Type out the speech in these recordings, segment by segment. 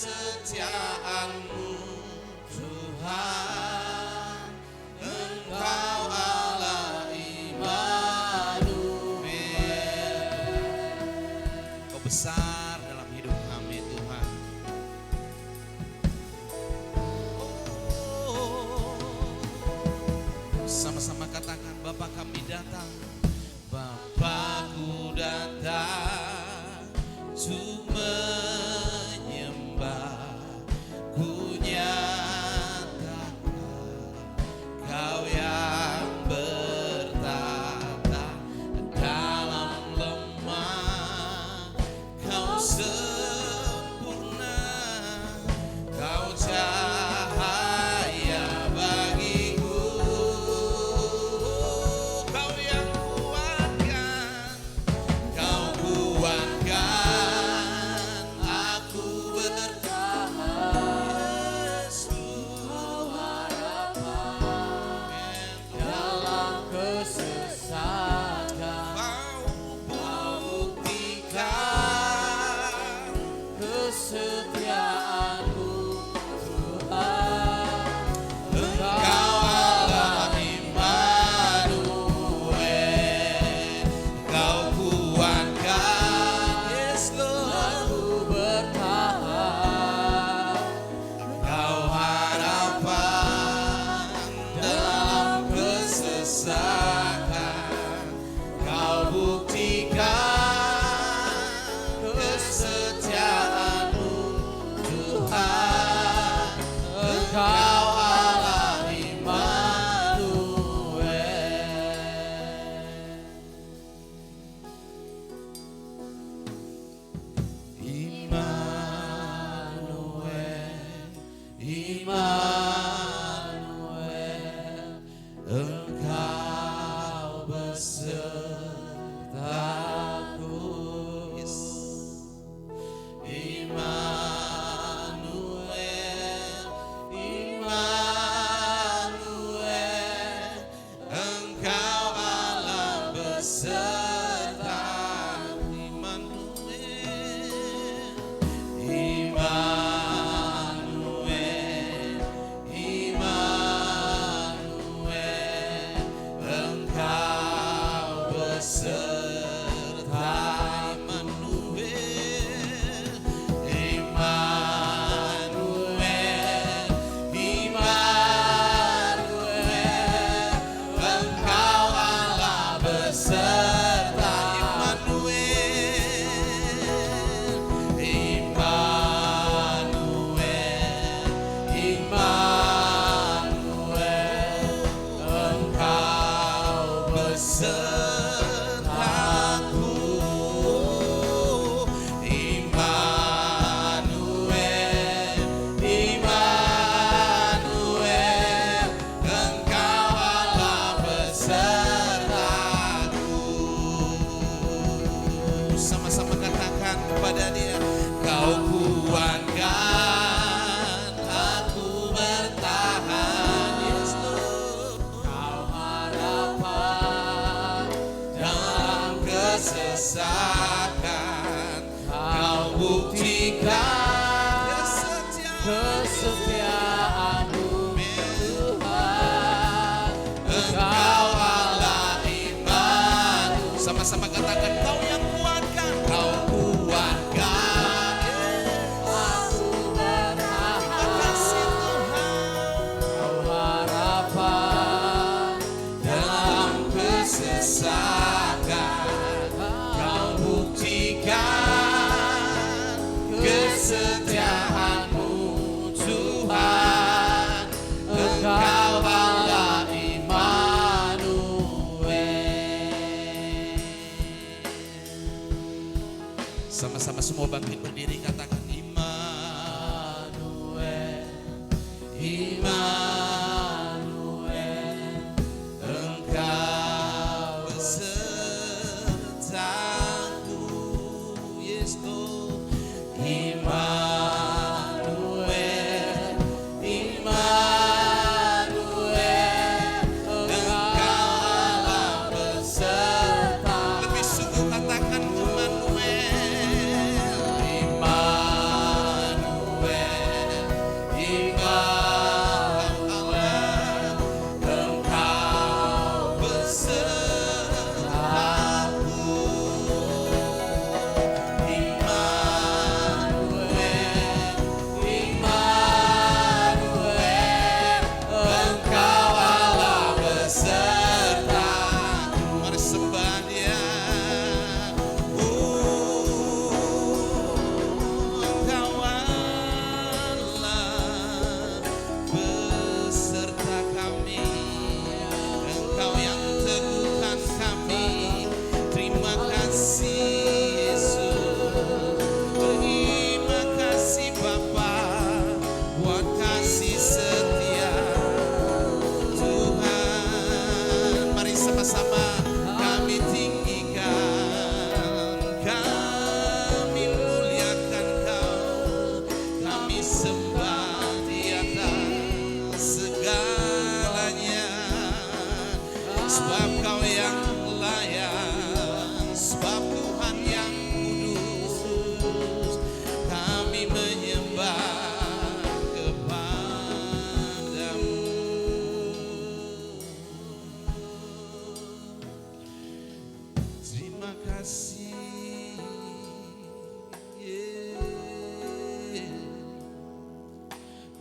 kesetiaan-Mu Tuhan, Engkau Allah Immanuel. Kau besar dalam hidup kami Tuhan. Sama-sama katakan, Bapa kami datang, Bapakku datang untuk menyembah, ku nyatakan Kau yang bertata dalam lemah, Kau sempurna, Kau cahaya bagiku, Kau yang kuatkan, Kau kuatkan aku bertahan. Yesus, Kau harapan dalam kesesakan, Kau buktikan kesetiaan-Mu Tuhan, Engkau Allah Immanuel. Kau kuatkan, yes Lord, aku bertahan. Kau harapan dalam kesesakan, Kau buktikan kesetiaan-Mu Tuhan, Engkau Allah Immanuel. Immanuel, Engkau besertaku. Yes. Immanuel, Immanuel, Engkau Allah beserta. Immanuel, Immanuel, Immanuel, Engkau beserta. Immanuel, Immanuel, Engkau Allah beserta. Immanuel, Immanuel, Immanuel, Engkau besertaku. Immanuel, Immanuel, Engkau Allah besertaku. Sama-sama katakan kepada Dia, Kau kuatkan aku bertahan. Yes Lord, Kau harapan dalam kesesakan, Kau buktikan kesetiaan-Mu Tuhan, Engkau Allah Immanuel. Sama-sama katakan, Kau yang kuatkan, Kau kuatkan. Aku bertahan. Terima kasih Tuhan. Kau harapan dalam kesesakan, Kau buktikan kesetiaan-Mu Tuhan, Engkau Allah Immanuel. Sama-sama semua bangkit berdiri, katakan Immanuel, Immanuel, Engkau besertaku. Yes Lord, Immanuel, Immanuel, Engkau Allah beserta. Lebih sungguh katakan Immanuel, Immanuel.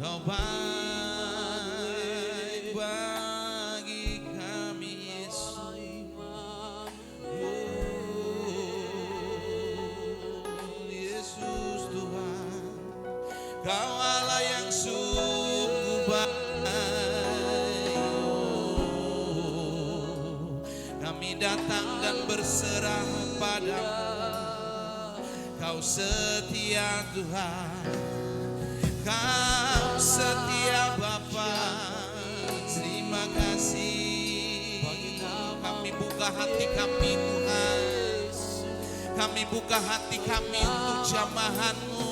Kau baik bagi kami Yesus. Yesus Tuhan, Kau Allah yang sungguh baik. Kami datang dan berserah padamu. Kau setia Tuhan, Kau setia Bapa. Terima kasih. Kami buka hati kami Tuhan. Kami buka hati kami untuk jamahan-Mu.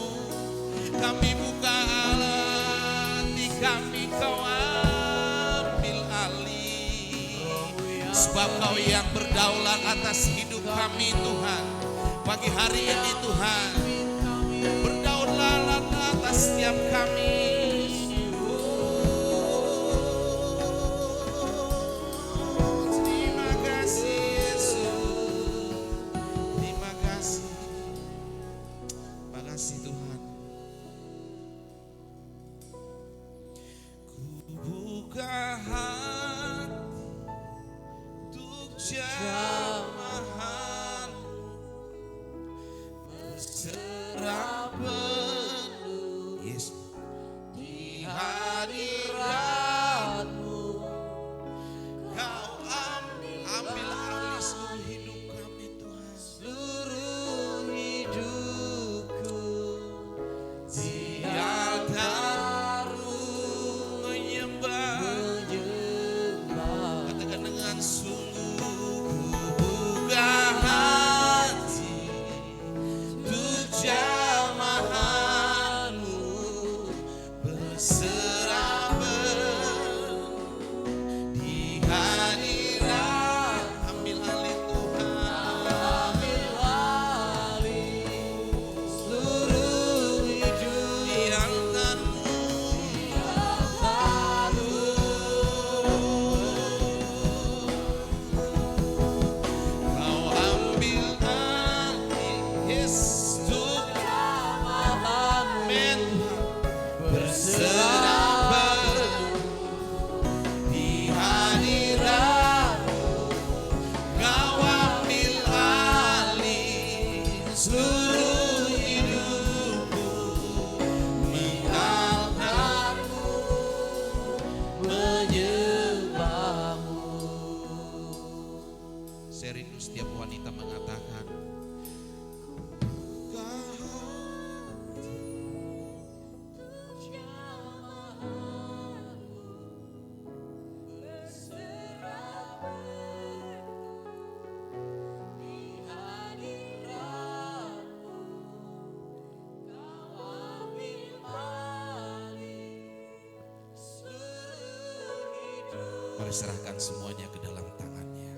Kami buka hati kami, Kau ambil alih. Sebab Kau yang berdaulat atas hidup kami Tuhan. Pagi hari ini Tuhan, berdaulat atas setiap kami. Terima kasih Yesus. Terima kasih. Terima kasih Tuhan. Ku buka hati untuk jamahan, berserah penuh Yesus di hadirat-Mu. Kau ambil alih seluruh hidup kami Tuhan. Seluruh hidupku di altar-Mu menyembah. Katakan dengan sungguh, ku buka hati untuk jamahan-Mu, berserah penuh di hadirat. Ambil alih Tuhan, ambil alih seluruh hidup di altar-Mu. Kau ambil alih Yesus untuk jamahan-Mu, berserah penuh di hadirat. Kau ambil alih seluruh hidupku, mengaltar-Mu, menyembah-Mu. Saya rindu setiap wanita mengatakan, mari serahkan semuanya ke dalam tangan-Nya.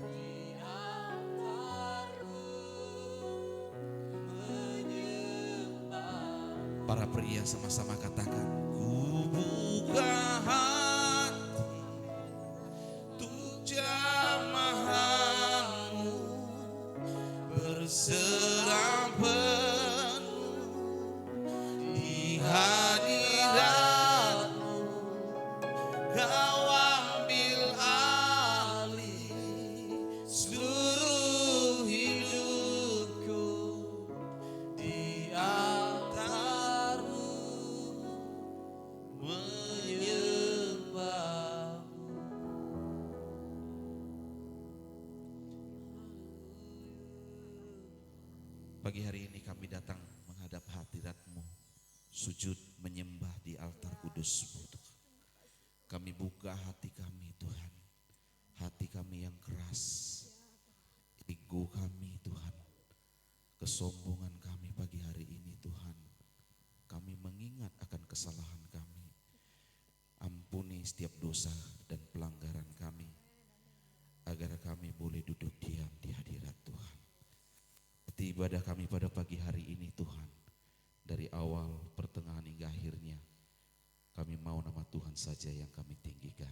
Para pria sama-sama katakan, ku buka hati untuk jamahan-Mu, berserah penuh di hadirat-Mu. Kau ambil alih seluruh hidupku di altar-Mu, menyembah-Mu. Pagi hari ini kami datang menghadap hadirat-Mu, sujud menyembah di altar kudus-Mu Tuhan. Kami buka hati kami Tuhan, hati kami yang keras, ego kami Tuhan, kesombongan kami pagi hari ini Tuhan. Kami mengingat akan kesalahan kami. Ampuni setiap dosa dan pelanggaran kami, agar kami boleh duduk diam di hadirat Tuhan. Hati ibadah kami pada pagi hari ini Tuhan, dari awal, pertengahan hingga akhirnya, kami mau nama Tuhan saja yang kami tinggikan.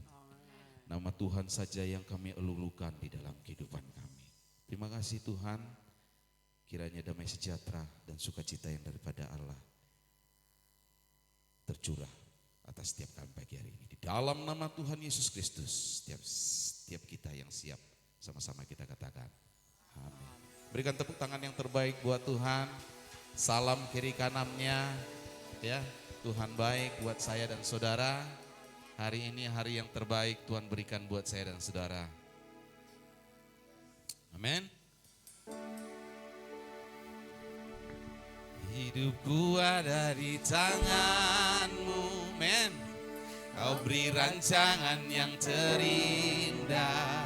Nama Tuhan saja yang kami elulukan di dalam kehidupan kami. Terima kasih Tuhan, kiranya damai sejahtera dan sukacita yang daripada Allah tercurah atas setiap kami pagi hari ini. Di dalam nama Tuhan Yesus Kristus, setiap kita yang siap, sama-sama kita katakan amin. Berikan tepuk tangan yang terbaik buat Tuhan. Salam kiri kanannya, ya. Tuhan baik buat saya dan saudara. Hari ini hari yang terbaik Tuhan berikan buat saya dan saudara. Amin. Hidupku ada di tangan-Mu, men. Kau beri rancangan yang terindah,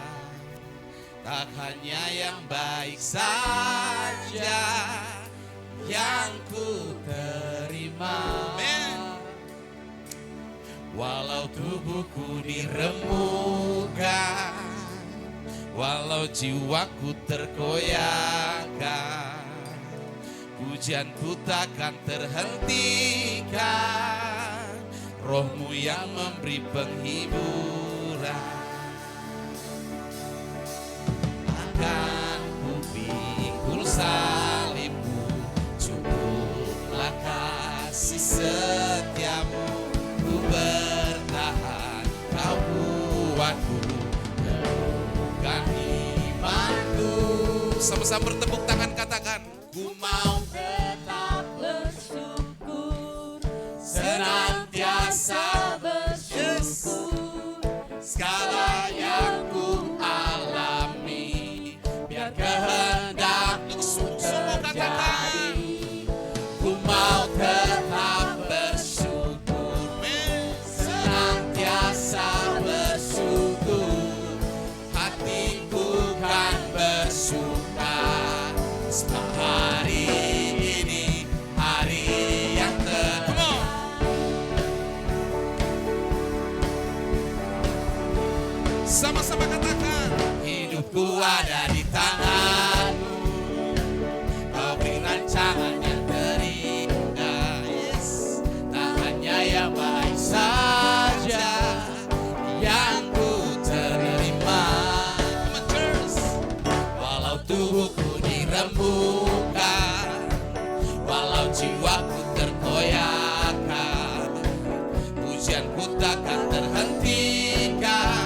tak hanya yang baik saja yang ku terima. Men. Walau tubuhku diremukkan, walau jiwaku terkoyakkan, pujianku takkan terhentikan, Roh-Mu yang memberi penghiburan. Akan ku pikul salib-Mu, cukuplah kasih setia-Mu, ku bertahan, Kau kuatku, teguhkan imanku. Sama-sama bertepuk tangan katakan, ku mau tetap bersyukur, senantiasa bersyukur, segala yang ku alami, biar kehendak-Mu terjadi. Ku mau tetap bersyukur, senantiasa bersyukur, hatiku kan bersuka, sebab hari ini hari yang sama-sama katakan, hidupku ada di tangan-Mu, Kau beri rancangan yang terindah, yes. Tak hanya yang baik saja yang ku terima. Walau tubuhku diremukkan, walau jiwaku terkoyakkan, pujianku takkan terhentikan,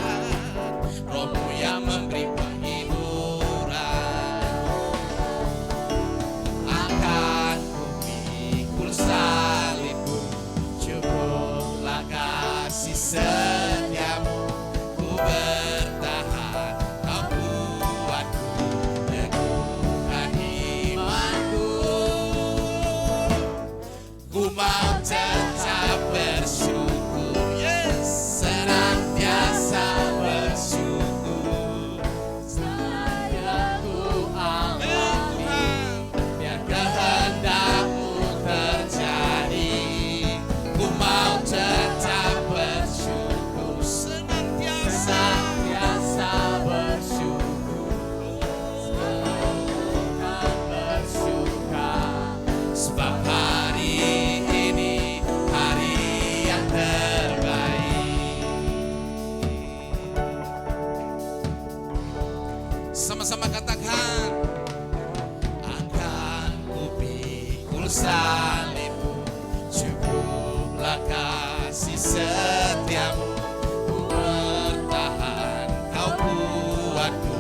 Roh-Mu yang memberi penghiburan. Akan ku pikul salib-Mu, cukuplah kasih setia-Mu, ku bertahan, Kau kuatku, teguhkan imanku. Ku mau tetap bersyukur, yes, senantiasa bersyukur, saya ku alami, biar kehendak-Mu terjadi. Ku mau tetap bersyukur, senantiasa bersyukur, kan bersuka, sebab hari ini hari yang terbaik. Sama-sama katakan, akan ku pikul salib-Mu, cukuplah kasih setia-Mu, ku bertahan, Kau kuatku,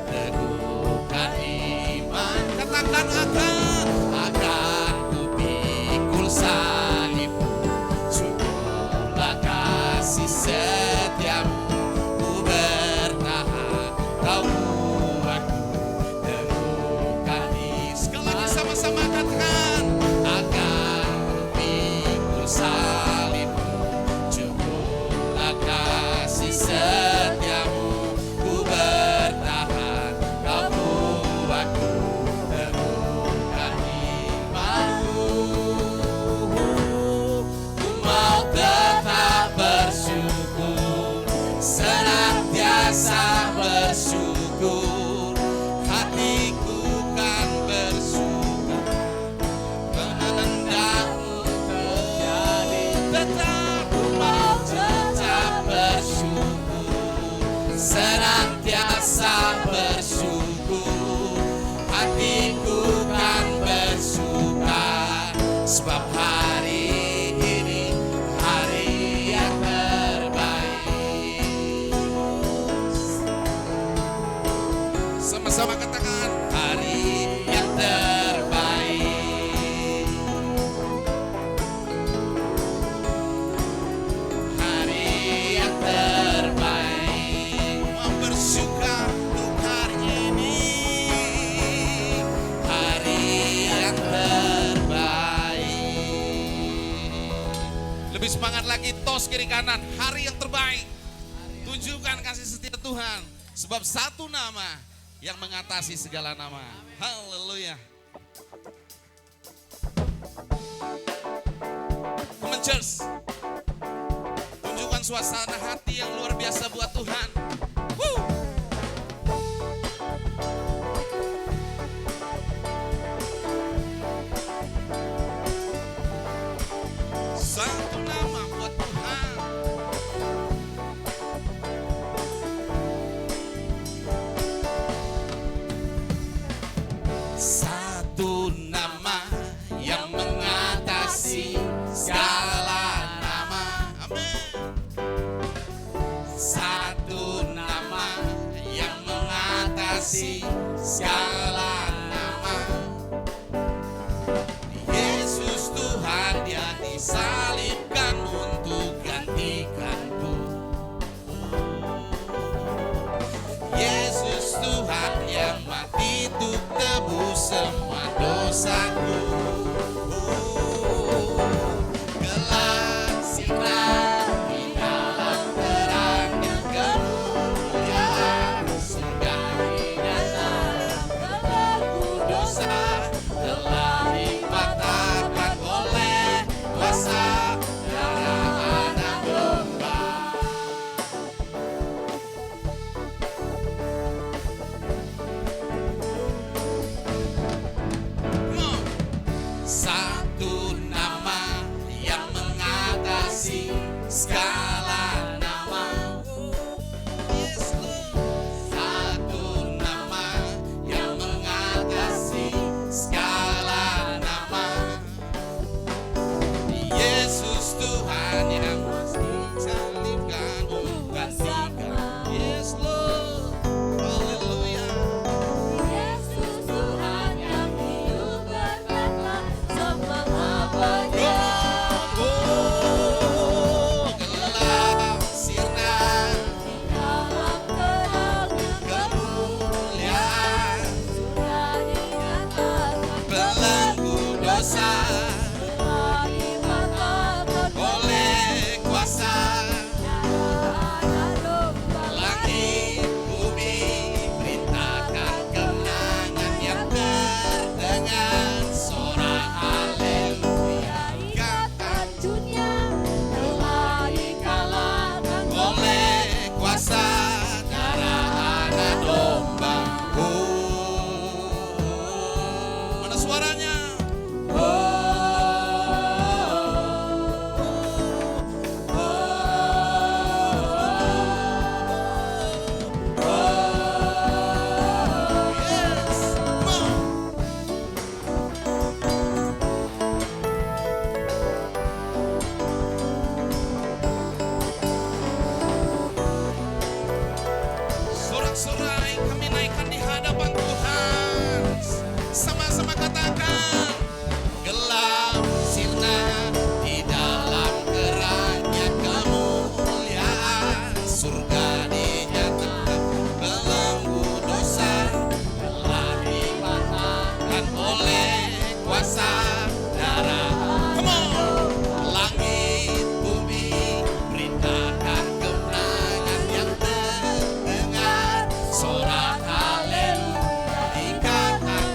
teguhkan iman. Katakan, akan ku pikul salib-Mu, cukuplah kasih setia-Mu, ku bertahan, Kau kuatku, teguhkan iman. Sekali lagi sama-sama katakan, akan ku pikul salib-Mu, cukuplah kasih setia-Mu, ku bertahan, Kau kuatku, teguhkan imanku. Ku mau tetap bersyukur, senantiasa bersyukur, hatiku kan bersyukur, kehendak-Mu terjadi. Tetap ku mau tetap bersyukur, senantiasa bersyukur, hatiku kan bersuka, sebab hari ini hari Lebih semangat lagi, tos kiri kanan, hari yang terbaik. Tunjukkan kasih setia Tuhan. Sebab satu nama yang mengatasi segala nama. Haleluya. Come on church. Tunjukkan suasana hati yang luar biasa buat Tuhan. Woo. Satu nama buat Tuhan. Satu nama yang mengatasi segala nama. Amin. Satu nama yang mengatasi segala nama. Yesus Tuhan, Dia disalibkan untuk gantikanku. Yesus Tuhan yang mati untuk tebus semua dosaku. Gelap sinar di dalam terangnya kemuliaan surga di dalam belenggu dosa telah dipatahkan oleh kuasa darah anak domba. Come on. Satu nama yang mengatasi segala nama. Yes, Lord. Satu nama yang mengatasi segala nama. Yesus Tuhan yang disalibkan untuk gantikan. Yes, Lord. Haleluya. Yesus Tuhan yang hidup berkata semua abadi. Oh, gelap sirna Dalam terangnya kemuliaan sudah dinyatakan belenggu dosa telah dipatahkan oleh kuasa darah anak domba. langit bumi. Perintahkan kemenangan yang terdengar sorak haleluya. Ikatan dunia telah dikalahkan Oleh kuasa darah anak domba. Mana suaranya? Yes, come on. Sorak-sorai kami naikkan di hadapan Tuhan. Sama-sama katakan, gelap sirna di dalam terangnya kemuliaan surga dinyatakan belenggu dosa telah dipatahkan oleh kuasa darah. Come on. Langit bumi perintahkan kemenangan yang terdengar sorak haleluya. Ikatan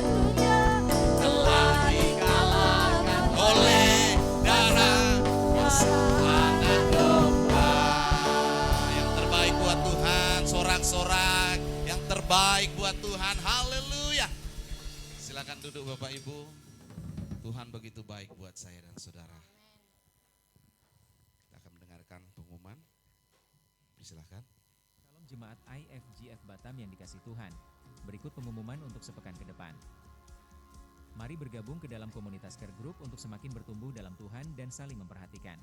telah dikalahkan oleh darah kuasa anak domba. Yang terbaik buat Tuhan, sorak-sorak. Yang terbaik buat Tuhan, haleluya. Silakan duduk Bapak Ibu. Tuhan begitu baik buat saya dan saudara. Kita akan mendengarkan pengumuman. Silakan. Salam Jemaat IFGF Batam yang dikasih Tuhan. Berikut pengumuman untuk sepekan ke depan. Mari bergabung ke dalam komunitas Care Group untuk semakin bertumbuh dalam Tuhan dan saling memperhatikan.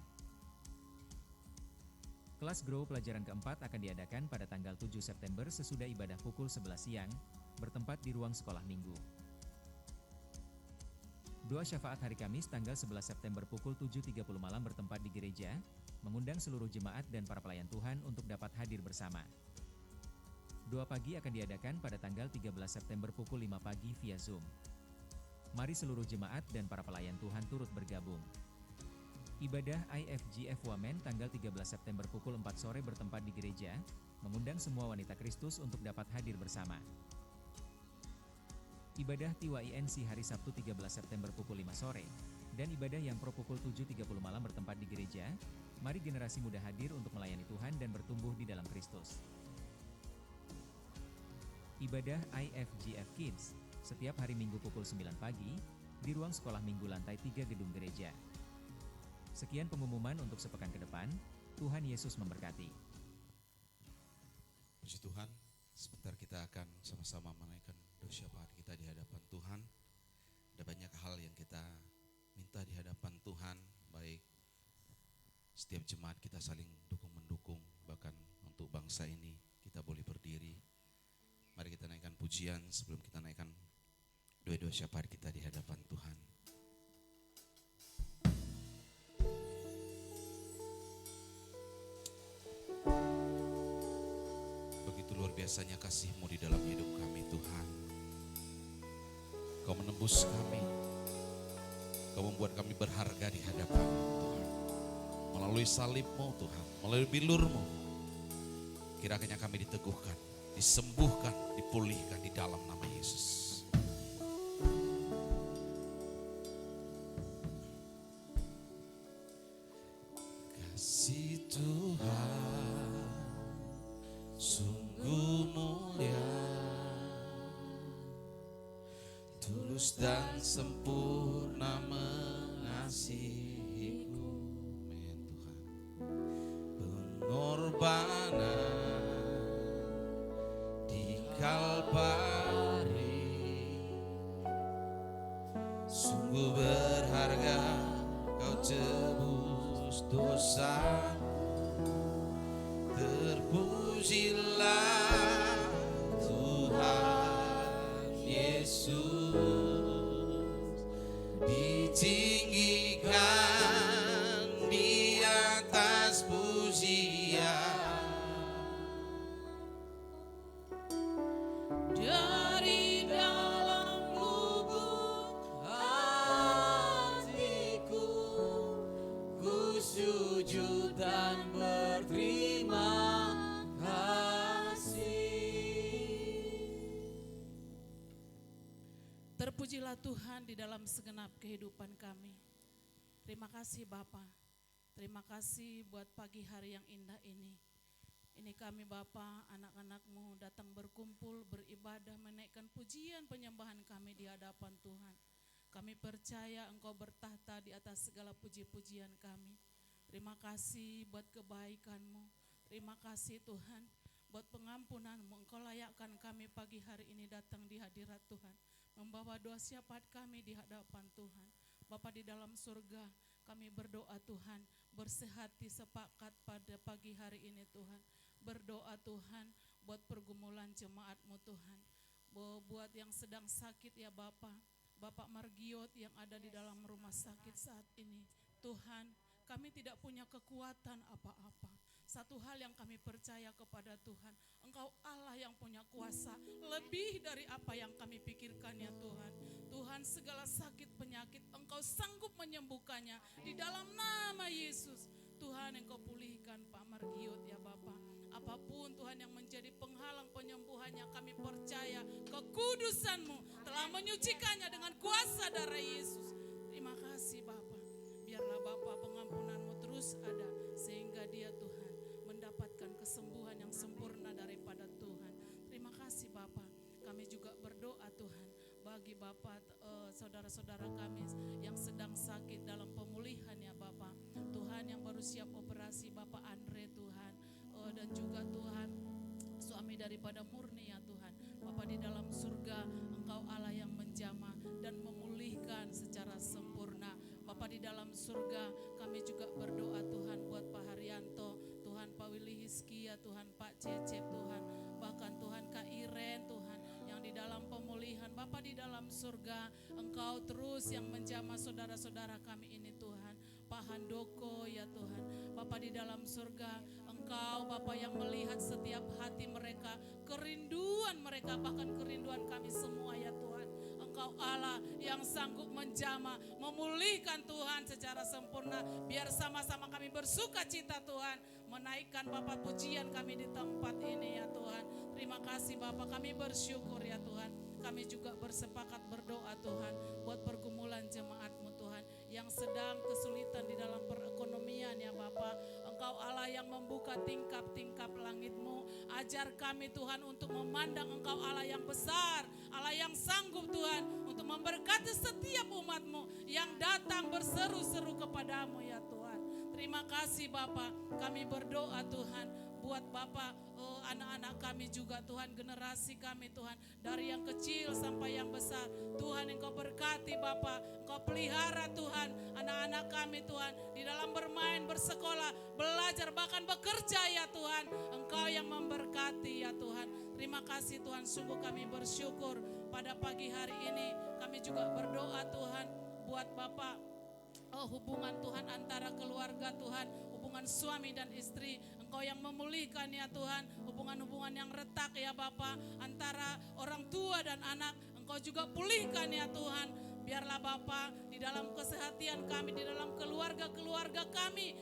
Kelas Grow pelajaran keempat akan diadakan pada tanggal 7 September sesudah ibadah pukul 11 siang, bertempat di ruang sekolah minggu. Doa syafaat hari Kamis tanggal 11 September pukul 7.30 malam bertempat di gereja, mengundang seluruh jemaat dan para pelayan Tuhan untuk dapat hadir bersama. Doa pagi akan diadakan pada tanggal 13 September pukul 5 pagi via Zoom. Mari seluruh jemaat dan para pelayan Tuhan turut bergabung. Ibadah IFGF Wamen tanggal 13 September pukul 4 sore bertempat di gereja, mengundang semua wanita Kristus untuk dapat hadir bersama. Ibadah Tiwa INC hari Sabtu 13 September pukul 5 sore, dan ibadah yang pro pukul 7.30 malam bertempat di gereja. Mari generasi muda hadir untuk melayani Tuhan dan bertumbuh di dalam Kristus. Ibadah IFGF Kids, setiap hari Minggu pukul 9 pagi, di ruang sekolah minggu lantai 3 gedung gereja. Sekian pengumuman untuk sepekan ke depan. Tuhan Yesus memberkati. Puji Tuhan, sebentar kita akan sama-sama menaikkan doa syafaat kita di hadapan Tuhan. Ada banyak hal yang kita minta di hadapan Tuhan, baik setiap jemaat kita saling dukung-mendukung, bahkan untuk bangsa ini kita boleh berdiri. Mari kita naikkan pujian sebelum kita naikkan doa-doa syafaat kita di hadapan Tuhan. Begitu luar biasanya kasih-Mu di dalam hidup kami Tuhan. Kau menembus kami, Kau membuat kami berharga di hadapan-Mu Tuhan. Melalui salib-Mu Tuhan, melalui bilur-Mu, kiranya kami diteguhkan, disembuhkan, dipulihkan di dalam nama Yesus. Kasih Tuhan sungguh mulia, tulus dan sempurna mengasihiku. Amin Tuhan. Pengorbanan di Kalvari sungguh berharga, Kau tebus dosa. Terpujilah Tuhan Yesus, ditinggikan di atas pujian. Dari dalam lubuk hatiku, ku sujud dan berterima kasih. Terpujilah Tuhan di dalam segenap kehidupan kami. Terima kasih Bapa. Terima kasih buat pagi hari yang indah ini. Ini kami Bapa, anak-anak-Mu datang berkumpul, beribadah, menaikkan pujian penyembahan kami di hadapan Tuhan. Kami percaya Engkau bertahta di atas segala puji-pujian kami. Terima kasih buat kebaikan-Mu. Terima kasih Tuhan buat pengampunan-Mu. Engkau layakkan kami pagi hari ini datang di hadirat Tuhan, membawa doa syafaat kami di hadapan Tuhan. Bapa di dalam surga, kami berdoa Tuhan, bersehati sepakat pada pagi hari ini Tuhan. Berdoa Tuhan buat pergumulan jemaat-Mu Tuhan, buat yang sedang sakit ya Bapa, Bapak Margiot yang ada di dalam rumah sakit saat ini. Tuhan, kami tidak punya kekuatan apa-apa. Satu hal yang kami percaya kepada Tuhan, Engkau Allah yang punya kuasa lebih dari apa yang kami pikirkan ya Tuhan. Tuhan, segala sakit penyakit Engkau sanggup menyembuhkannya di dalam nama Yesus. Tuhan, Engkau pulihkan Pak Margiot ya Bapak. Apapun Tuhan yang menjadi penghalang penyembuhannya, kami percaya kekudusan-Mu telah menyucikannya dengan kuasa darah Yesus. Terima kasih Bapak. Biarlah Bapak pengampunan-Mu terus ada, sehingga dia Tuhan mendapatkan kesembuhan yang sempurna daripada Tuhan. Terima kasih Bapak. Kami juga berdoa Tuhan bagi Bapak saudara-saudara kami yang sedang sakit dalam pemulihan ya Bapak. Tuhan, yang baru siap operasi Bapak Andre Tuhan, dan juga Tuhan suami daripada Murni ya Tuhan. Bapak di dalam surga, Engkau Allah yang menjamah dan memulihkan secara sempurna. Bapak di dalam surga, kami juga berdoa Tuhan buat Pak Haryanto, Tuhan Pak Willy Hiskia, Tuhan Pak Cecep Tuhan, bahkan Tuhan Kak Iren Tuhan, yang di dalam pemulihan. Bapak di dalam surga, Engkau terus yang menjamah saudara-saudara kami ini Tuhan. Pak Handoko ya Tuhan, Bapak di dalam surga, Engkau Bapak yang melihat setiap hati mereka, kerinduan mereka, bahkan kerinduan kami semua ya Tuhan. Engkau Engkau Allah yang sanggup menjamah, memulihkan Tuhan secara sempurna. Biar sama-sama kami bersuka cita Tuhan, menaikkan Bapa pujian kami di tempat ini ya Tuhan. Terima kasih Bapa, kami bersyukur ya Tuhan. Kami juga bersepakat berdoa Tuhan buat pergumulan jemaat-Mu Tuhan yang sedang kesulitan di dalam perekonomian ya Bapa. Engkau Allah yang membuka tingkap-tingkap langit-Mu. Ajar kami Tuhan untuk memandang Engkau Allah yang besar, Allah yang sanggup Tuhan untuk memberkati setiap umat-Mu yang datang berseru-seru kepadamu ya Tuhan. Terima kasih Bapa, kami berdoa Tuhan buat Bapa, anak-anak kami juga Tuhan, generasi kami Tuhan, dari yang kecil sampai yang besar. Tuhan Engkau berkati Bapa, Engkau pelihara Tuhan anak-anak kami Tuhan, di dalam bermain, bersekolah, belajar, bahkan bekerja ya Tuhan. Engkau yang memberkati ya Tuhan. Terima kasih Tuhan, sungguh kami bersyukur pada pagi hari ini. Kami juga berdoa Tuhan buat Bapa, hubungan Tuhan antara keluarga Tuhan, hubungan suami dan istri. Engkau yang memulihkan ya Tuhan, hubungan-hubungan yang retak ya Bapa, antara orang tua dan anak. Engkau juga pulihkan ya Tuhan. Biarlah Bapa, di dalam kesehatan kami, di dalam keluarga-keluarga kami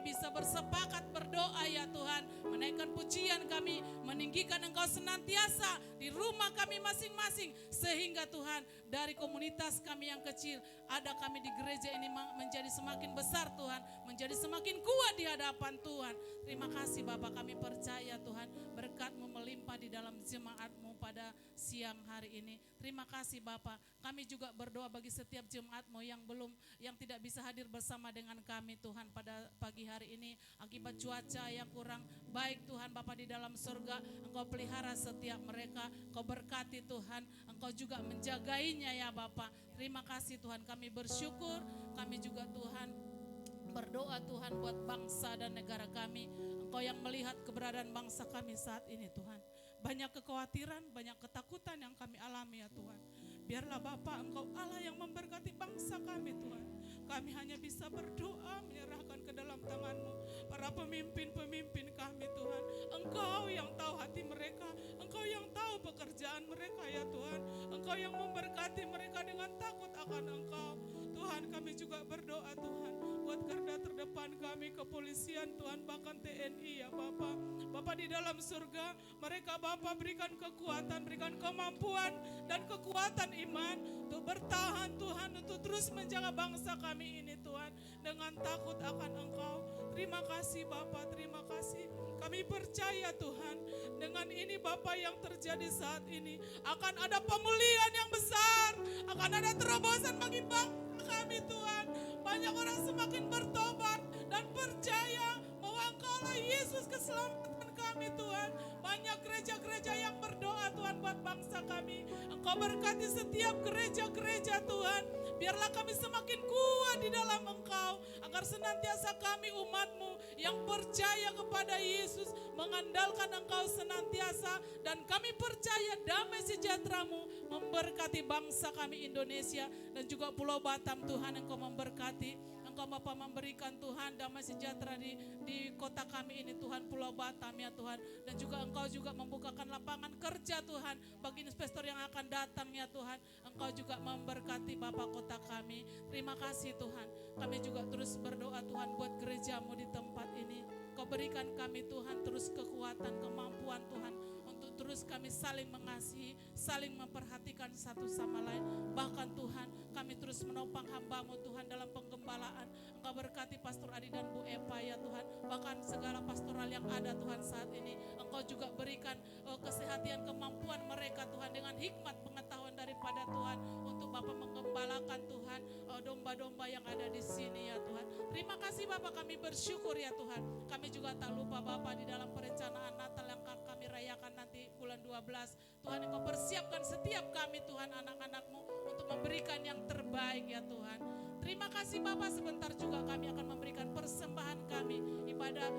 bisa bersepakat berdoa ya Tuhan, menaikkan pujian kami, meninggikan Engkau senantiasa di rumah kami masing-masing, sehingga Tuhan dari komunitas kami yang kecil, ada kami di gereja ini menjadi semakin besar Tuhan, menjadi semakin kuat di hadapan Tuhan. Terima kasih Bapa, kami percaya Tuhan berkat-Mu melimpah di dalam jemaat-Mu pada siang hari ini. Terima kasih Bapa, kami juga berdoa bagi setiap jemaat-Mu yang tidak bisa hadir bersama dengan kami Tuhan pada pagi hari ini akibat cuaca yang kurang baik Tuhan Bapa di dalam surga. Engkau pelihara setiap mereka, Engkau berkati Tuhan, Engkau juga menjagainya ya Bapa. Terima kasih Tuhan, kami bersyukur, kami juga Tuhan berdoa Tuhan buat bangsa dan negara kami. Engkau yang melihat keberadaan bangsa kami saat ini Tuhan. Banyak kekhawatiran, banyak ketakutan yang kami alami ya Tuhan. Biarlah Bapa, Engkau Allah yang memberkati bangsa kami Tuhan. Kami hanya bisa berdoa, menyerahkan ke dalam tangan-Mu para pemimpin-pemimpin kami Tuhan. Engkau yang tahu hati mereka, Engkau yang tahu pekerjaan mereka ya Tuhan. Engkau yang memberkati mereka dengan takut akan Engkau. Tuhan, kami juga berdoa Tuhan buat garda terdepan kami, kepolisian Tuhan, bahkan TNI ya Bapa. Bapa di dalam surga, mereka Bapa berikan kekuatan, berikan kemampuan dan kekuatan iman untuk bertahan Tuhan, untuk terus menjaga bangsa kami ini Tuhan, dengan takut akan Engkau. Terima kasih Bapa, terima kasih. Kami percaya Tuhan, dengan ini Bapa yang terjadi saat ini, akan ada pemulihan yang besar, akan ada terobosan bagi bangsa kami Tuhan. Banyak orang semakin bertobat dan percaya bahwa Engkaulah Yesus keselamatan kami Tuhan. Banyak gereja-gereja yang berdoa Tuhan buat bangsa kami. Engkau berkati setiap gereja-gereja Tuhan. Biarlah kami semakin kuat di dalam Engkau, agar senantiasa kami umat-Mu yang percaya kepada Yesus, mengandalkan Engkau senantiasa. Dan kami percaya damai sejahtera-Mu memberkati bangsa kami Indonesia dan juga Pulau Batam Tuhan. Engkau memberkati, Engkau Bapa memberikan Tuhan damai sejahtera di kota kami ini Tuhan, Pulau Batam ya Tuhan. Dan juga Engkau juga membukakan lapangan kerja Tuhan bagi investor yang akan datang ya Tuhan. Engkau juga memberkati Bapa kota kami. Terima kasih Tuhan. Kami juga terus berdoa Tuhan buat gereja-Mu di tempat ini. Kau berikan kami Tuhan terus kekuatan, kemampuan Tuhan, untuk terus kami saling mengasihi, saling memperhatikan satu sama lain. Bahkan Tuhan, kami terus menopang hamba-Mu Tuhan dalam penggembalaan. Engkau berkati Pastor Adi dan Bu Epa ya Tuhan. Bahkan segala pastoral yang ada Tuhan saat ini, Engkau juga berikan kesehatan, kemampuan mereka Tuhan, dengan hikmat pengetahuan daripada Tuhan, untuk Bapak menggembalakan Tuhan domba-domba yang ada di sini ya Tuhan. Terima kasih Bapak, kami bersyukur ya Tuhan. Kami juga tak lupa Bapak di dalam perencanaan Natal yang kami rayakan nanti bulan 12. Tuhan, Engkau persiapkan setiap kami Tuhan, anak-anak-Mu, untuk memberikan yang terbaik ya Tuhan. Terima kasih Bapak, sebentar juga kami akan memberikan persembahan kami, ibadah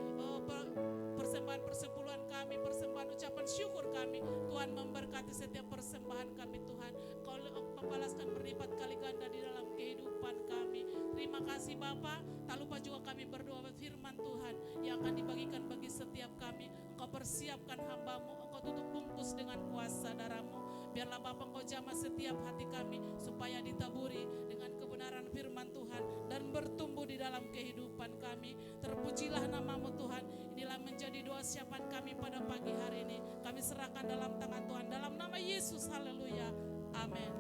persembahan persepuluhan kami, persembahan ucapan syukur kami. Tuhan memberkati setiap persembahan kami Tuhan. Kau membalaskan berlipat kali ganda di dalam kehidupan kami. Terima kasih Bapa. Tak lupa juga kami berdoa firman Tuhan yang akan dibagikan bagi setiap kami. Engkau persiapkan hamba-Mu, Engkau tutup bungkus dengan kuasa darah-Mu. Biarlah Bapa Engkau jamah setiap hati kami supaya ditaburi dengan kebenaran firman Tuhan dan bertumbuh di dalam kehidupan kami. Terpujilah namamu Tuhan. Inilah menjadi doa siapan kami pada pagi hari ini. Kami serahkan dalam tangan Tuhan. Dalam nama Yesus, haleluya. Amin.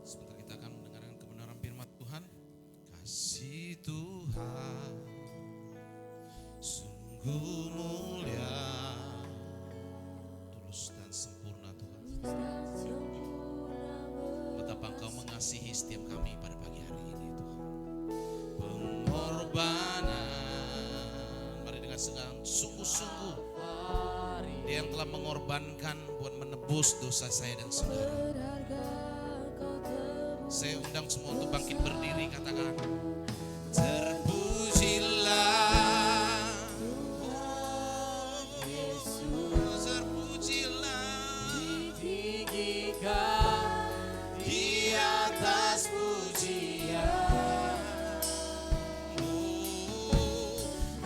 Sebentar kita akan mendengarkan kebenaran firman Tuhan. Kasih Tuhan sungguh mulia, tulus dan sempurna Tuhan. Betapa Engkau mengasihi setiap kami pada pagi hari ini Tuhan. Pengorbanan, mari dengan sungguh-sungguh Dia yang telah mengorbankan buat menebus dosa saya dan saudara. Saya undang semua untuk bangkit berdiri, katakan terpujilah, oh Yesus, terpujilah, Ditinggikan di atas pujian,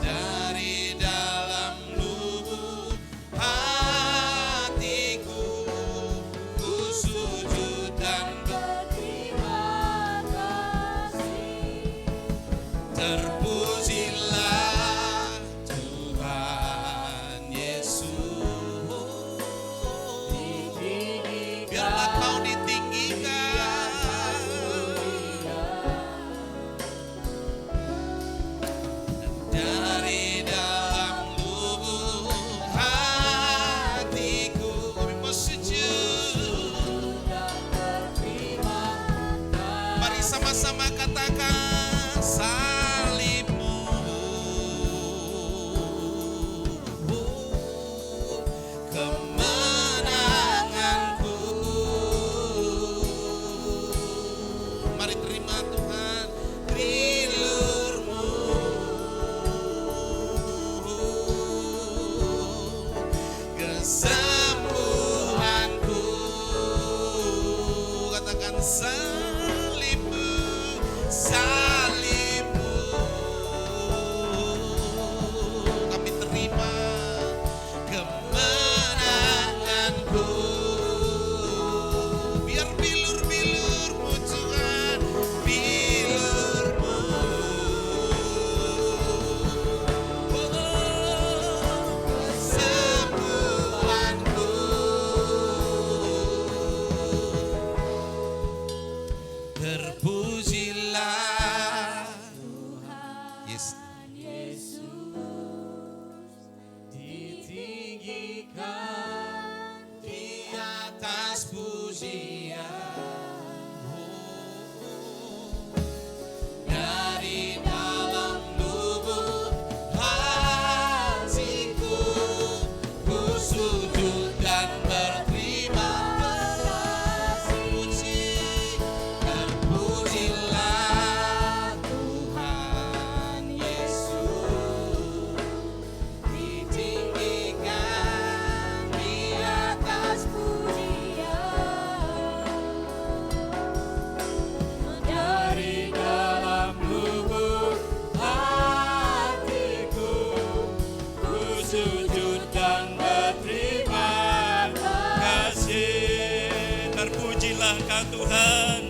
dari dalam lubuk hatiku ku sujud dan berterima kasih. terpujilah Tuhan Yesus. Biarlah Kau ditinggikan dari dalam lubuk hatiku. Kami mau sujud. Mari sama-sama katakan salibmu, kemenanganku. Mari terima Tuhan rilurmu, kesembuhanku. Katakan salibmu, salibmu. Kami terima kemenanganku. Biar bilur-bilurmu Tuhan, bilurmu. Kesembuhanku. Terpujilah Yes. Ditinggikan Di atas pujian, dari dalam lubuk hatiku ku sujud dan berterima kasih. Terpujilah Tuhan Yesus, ditinggikan di atas dari dalam lubuk hatiku, ku sujud dan berterima kasih. Terpujilah Kau Tuhan,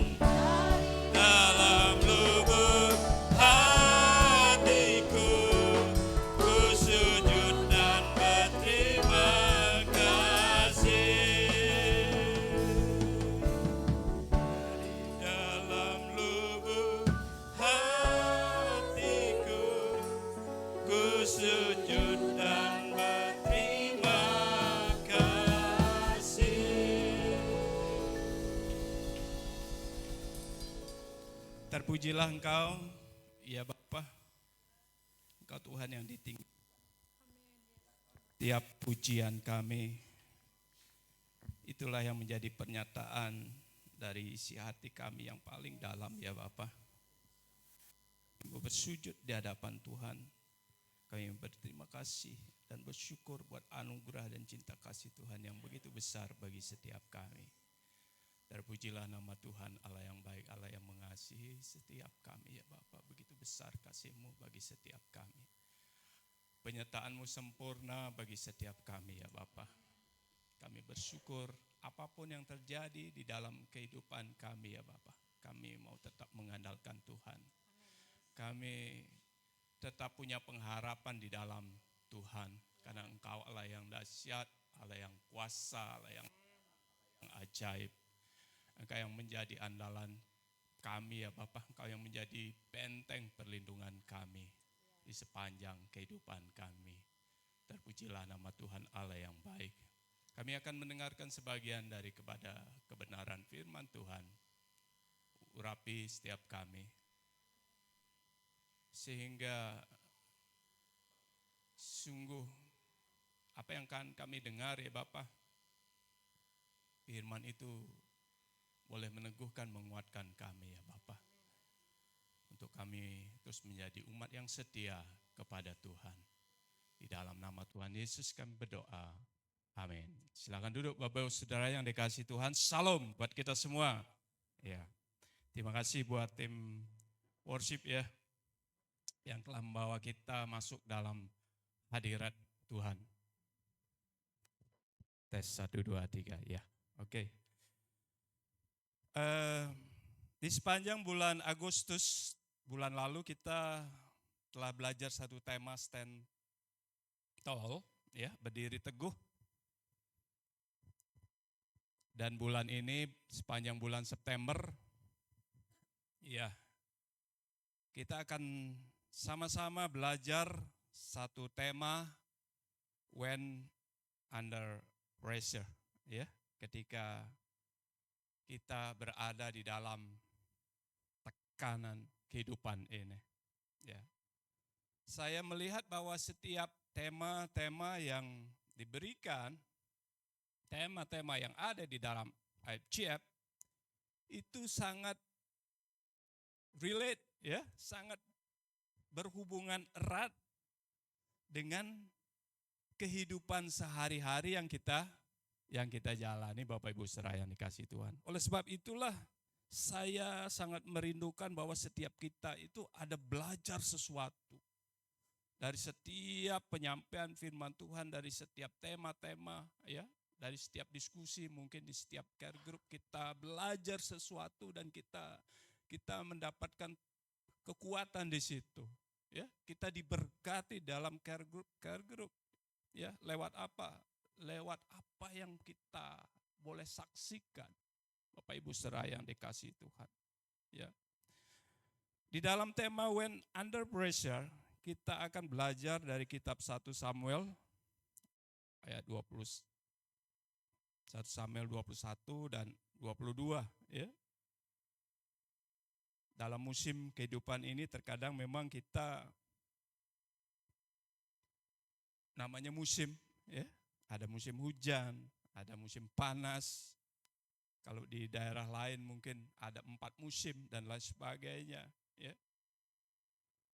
dalam lubuk hatiku, ku sujud dan berterima kasih. Dalam lubuk hatiku, ku sujud dan berterima kasih. Terpujilah Engkau, ya Bapa, Engkau Tuhan yang ditinggi. Tiap pujian kami, itulah yang menjadi pernyataan dari isi hati kami yang paling dalam, ya Bapa. Kami bersujud di hadapan Tuhan. Kami berterima kasih dan bersyukur buat anugerah dan cinta kasih Tuhan yang begitu besar bagi setiap kami. Terpujilah nama Tuhan, Allah yang baik, Allah yang mengasihi setiap kami, ya Bapa. Begitu besar kasih-Mu bagi setiap kami. Penyertaan-Mu sempurna bagi setiap kami, ya Bapa. Kami bersyukur apapun yang terjadi di dalam kehidupan kami ya Bapa. Kami mau tetap mengandalkan Tuhan. Kami tetap punya pengharapan di dalam Tuhan. Karena Engkau Allah yang dahsyat, Allah yang kuasa, Allah yang ajaib. Engkau yang menjadi andalan kami ya Bapak, Engkau yang menjadi benteng perlindungan kami di sepanjang kehidupan kami. Terpujilah nama Tuhan Allah yang baik. Kami akan mendengarkan sebagian dari kepada kebenaran firman Tuhan. Urapi setiap kami. Sehingga sungguh apa yang akan kami dengar ya Bapak, firman itu boleh meneguhkan, menguatkan kami ya Bapak. Untuk kami terus menjadi umat yang setia kepada Tuhan. Di dalam nama Tuhan Yesus kami berdoa. Amin. Silakan duduk Bapak Saudara yang dikasihi Tuhan. Salam buat kita semua. Ya. Terima kasih buat tim worship ya yang telah membawa kita masuk dalam hadirat Tuhan. Tes 1, 2, 3 ya. Oke. Di sepanjang bulan Agustus bulan lalu kita telah belajar satu tema stand tall ya, berdiri teguh. Dan bulan ini sepanjang bulan September ya kita akan sama-sama belajar satu tema when under pressure ya, ketika kita berada di dalam tekanan kehidupan ini ya. Saya melihat bahwa setiap tema-tema yang diberikan, tema-tema yang ada di dalam IFGF itu sangat relate ya, sangat berhubungan erat dengan kehidupan sehari-hari yang kita jalani Bapak Ibu Saudara yang dikasihi Tuhan. Oleh sebab itulah saya sangat merindukan bahwa setiap kita itu ada belajar sesuatu. Dari setiap penyampaian firman Tuhan, dari setiap tema-tema ya, dari setiap diskusi, mungkin di setiap care group kita belajar sesuatu dan kita mendapatkan kekuatan di situ. Ya, kita diberkati dalam care group ya, lewat apa? Lewat apa yang kita boleh saksikan. Bapak Ibu Saudara yang dikasihi Tuhan. Ya. Di dalam tema when under pressure, kita akan belajar dari kitab 1 Samuel ayat 20. 1 Samuel 21 dan 22 ya. Dalam musim kehidupan ini terkadang memang kita namanya musim ya. Ada musim hujan, ada musim panas. Kalau di daerah lain mungkin ada 4 musim dan lain sebagainya ya.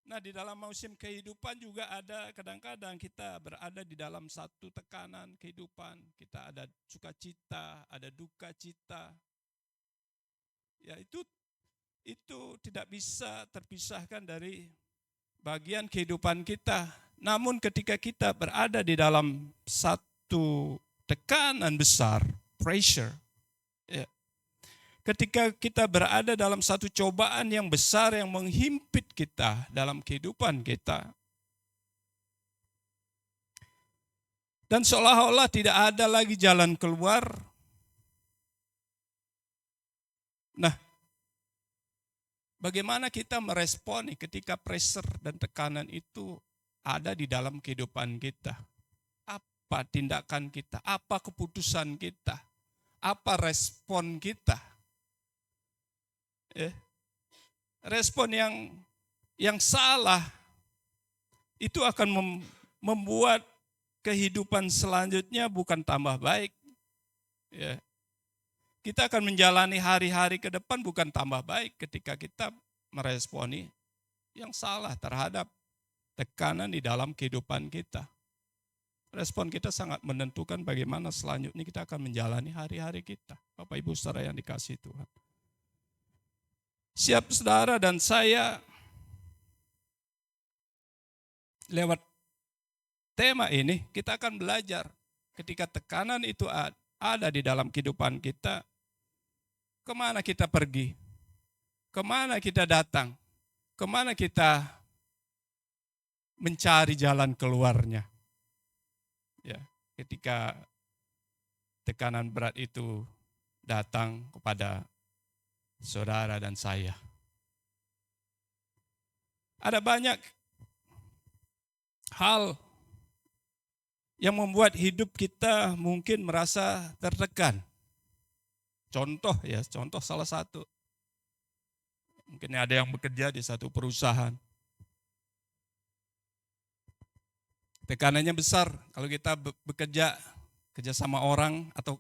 Nah, di dalam musim kehidupan juga ada kadang-kadang kita berada di dalam satu tekanan kehidupan. Kita ada sukacita, ada duka cita. Ya, itu tidak bisa terpisahkan dari bagian kehidupan kita. Namun ketika kita berada di dalam satu tekanan besar, pressure, ya, ketika kita berada dalam satu cobaan yang besar yang menghimpit kita dalam kehidupan kita. Dan seolah-olah tidak ada lagi jalan keluar. Nah, bagaimana kita meresponi ketika pressure dan tekanan itu ada di dalam kehidupan kita? Apa tindakan kita? Apa keputusan kita? Apa respon kita? Respon yang salah itu akan membuat kehidupan selanjutnya bukan tambah baik. Ya. Kita akan menjalani hari-hari ke depan bukan tambah baik ketika kita meresponi yang salah terhadap tekanan di dalam kehidupan kita. Respon kita sangat menentukan bagaimana selanjutnya kita akan menjalani hari-hari kita. Bapak Ibu Saudara yang dikasihi Tuhan. Siap saudara dan saya lewat tema ini kita akan belajar ketika tekanan itu ada di dalam kehidupan kita, kemana kita pergi? Kemana kita datang? Kemana kita mencari jalan keluarnya? Ya, ketika tekanan berat itu datang kepada saudara dan saya. Ada banyak hal yang membuat hidup kita mungkin merasa tertekan. Contoh salah satu. Mungkin ada yang bekerja di satu perusahaan. Tekanannya besar kalau kita bekerja sama orang atau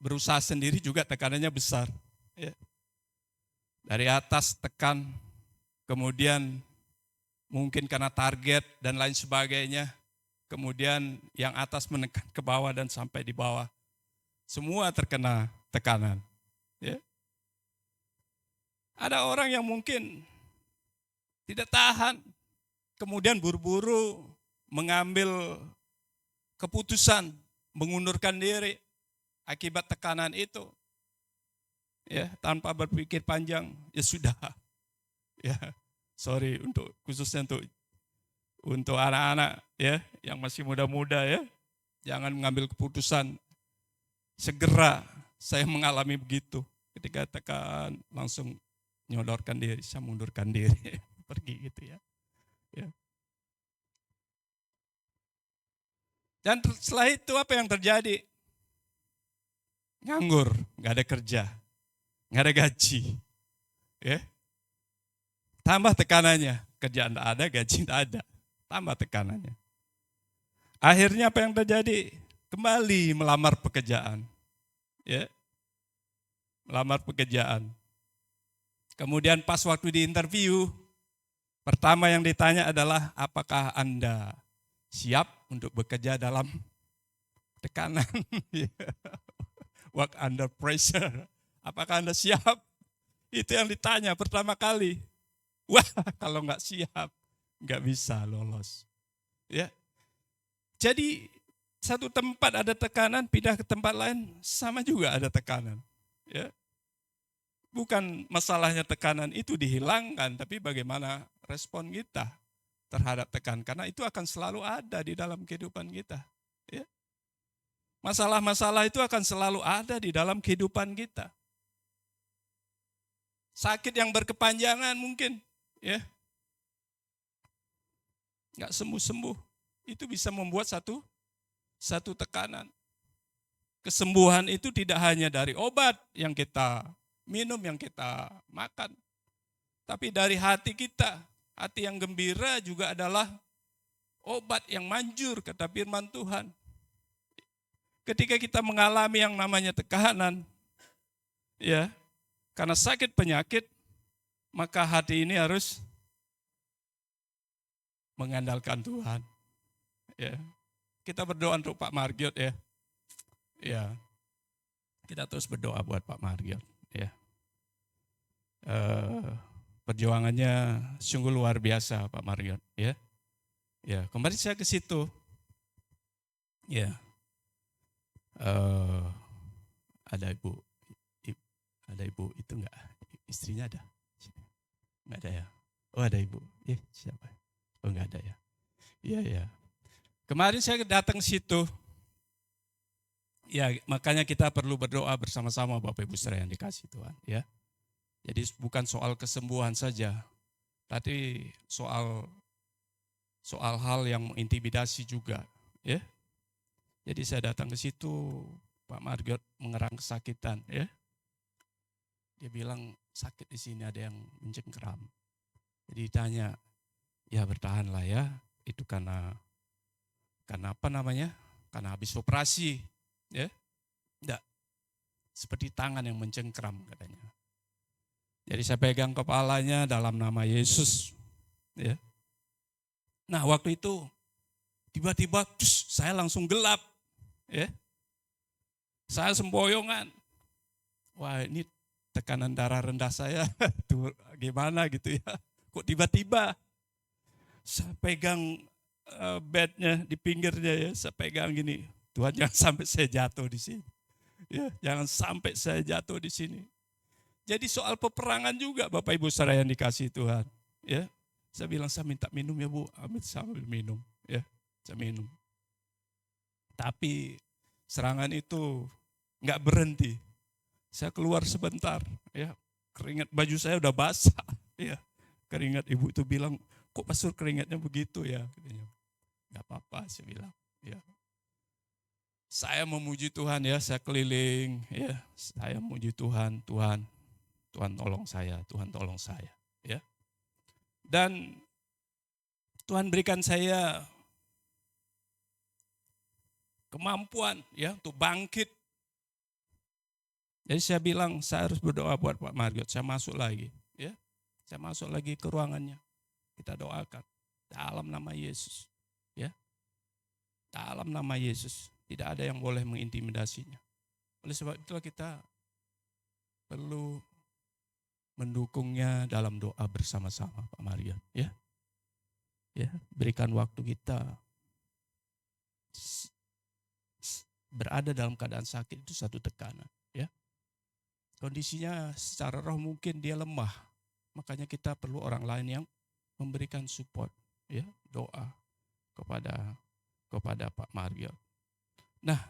berusaha sendiri juga tekanannya besar. Ya. Dari atas tekan, kemudian mungkin karena target dan lain sebagainya, kemudian yang atas menekan ke bawah dan sampai di bawah. Semua terkena tekanan. Ya. Ada orang yang mungkin tidak tahan, kemudian buru-buru mengambil keputusan mengundurkan diri akibat tekanan itu. Ya, tanpa berpikir panjang, ya sudah. Ya, sorry khususnya untuk anak-anak ya yang masih muda-muda ya. Jangan mengambil keputusan segera. Saya mengalami begitu. Ketika tekan langsung nyodorkan diri, saya mundurkan diri, pergi gitu ya. Ya. Dan setelah itu apa yang terjadi? Nganggur, nggak ada kerja, nggak ada gaji. Ya. Tambah tekanannya, kerjaan tak ada, gaji tak ada. Tambah tekanannya. Akhirnya apa yang terjadi? Kembali melamar pekerjaan. Ya. Melamar pekerjaan. Kemudian pas waktu di interview, pertama yang ditanya adalah apakah Anda siap untuk bekerja dalam tekanan? Work under pressure. Apakah Anda siap? Itu yang ditanya pertama kali. Wah, kalau nggak siap, nggak bisa lolos. Ya. Jadi satu tempat ada tekanan, pindah ke tempat lain sama juga ada tekanan. Ya. Bukan masalahnya tekanan itu dihilangkan, tapi bagaimana respon kita terhadap tekanan. Karena itu akan selalu ada di dalam kehidupan kita. Ya. Masalah-masalah itu akan selalu ada di dalam kehidupan kita. Sakit yang berkepanjangan mungkin, ya, nggak sembuh-sembuh, itu bisa membuat satu tekanan. Kesembuhan itu tidak hanya dari obat yang kita minum, yang kita makan, tapi dari hati kita. Hati yang gembira juga adalah obat yang manjur, kata firman Tuhan. Ketika kita mengalami yang namanya tekanan, ya, karena sakit penyakit, maka hati ini harus mengandalkan Tuhan. Ya. Kita berdoa untuk Pak Margiot ya. Ya. Kita terus berdoa buat Pak Margiot ya. Perjuangannya sungguh luar biasa Pak Margiot ya. Ya, kemarin saya ke situ. Ya. Ada ibu itu enggak? Istrinya ada? Enggak ada ya? Oh ada ibu. Siapa? Oh enggak ada ya? Iya ya. Kemarin saya datang ke situ. Ya, makanya kita perlu berdoa bersama-sama Bapak Ibu saudara yang dikasih Tuhan, ya. Jadi bukan soal kesembuhan saja, tapi soal hal yang mengintimidasi juga, ya. Jadi saya datang ke situ, Pak Margiot mengerang kesakitan, ya. Dia bilang sakit di sini, ada yang mencengkeram. Jadi ditanya, ya bertahanlah ya, itu karena apa namanya? Karena habis operasi, ya. Enggak. Seperti tangan yang mencengkeram katanya. Jadi saya pegang kepalanya dalam nama Yesus, ya. Nah, waktu itu tiba-tiba saya langsung gelap, ya. Saya semboyongan. Wah, ini tekanan darah rendah saya tuh gimana gitu ya. Kok tiba-tiba saya pegang bednya di pinggirnya ya, saya pegang gini. Tuhan jangan sampai saya jatuh di sini. Ya, jangan sampai saya jatuh di sini. Jadi soal peperangan juga Bapak Ibu saudara yang dikasihi Tuhan. Ya, saya bilang saya minta minum ya Bu, ambil sambil minum. Ya, saya minum. Tapi serangan itu nggak berhenti. Saya keluar sebentar, ya keringat baju saya udah basah. Ya, keringat ibu itu bilang, kok pastor keringatnya begitu ya? Nggak apa-apa, saya bilang. Ya. Saya memuji Tuhan ya, saya keliling, ya saya memuji Tuhan, Tuhan tolong saya, Tuhan tolong saya, ya. Dan Tuhan berikan saya kemampuan ya untuk bangkit. Jadi saya bilang saya harus berdoa buat Pak Margot, saya masuk lagi, ya. Saya masuk lagi ke ruangannya. Kita doakan dalam nama Yesus, ya. Dalam nama Yesus, tidak ada yang boleh mengintimidasinya. Oleh sebab itulah kita perlu mendukungnya dalam doa bersama-sama Pak Maria, ya. Ya, berikan waktu kita berada dalam keadaan sakit itu satu tekanan, ya. Kondisinya secara roh mungkin dia lemah. Makanya kita perlu orang lain yang memberikan support, ya, doa kepada Pak Mario. Nah,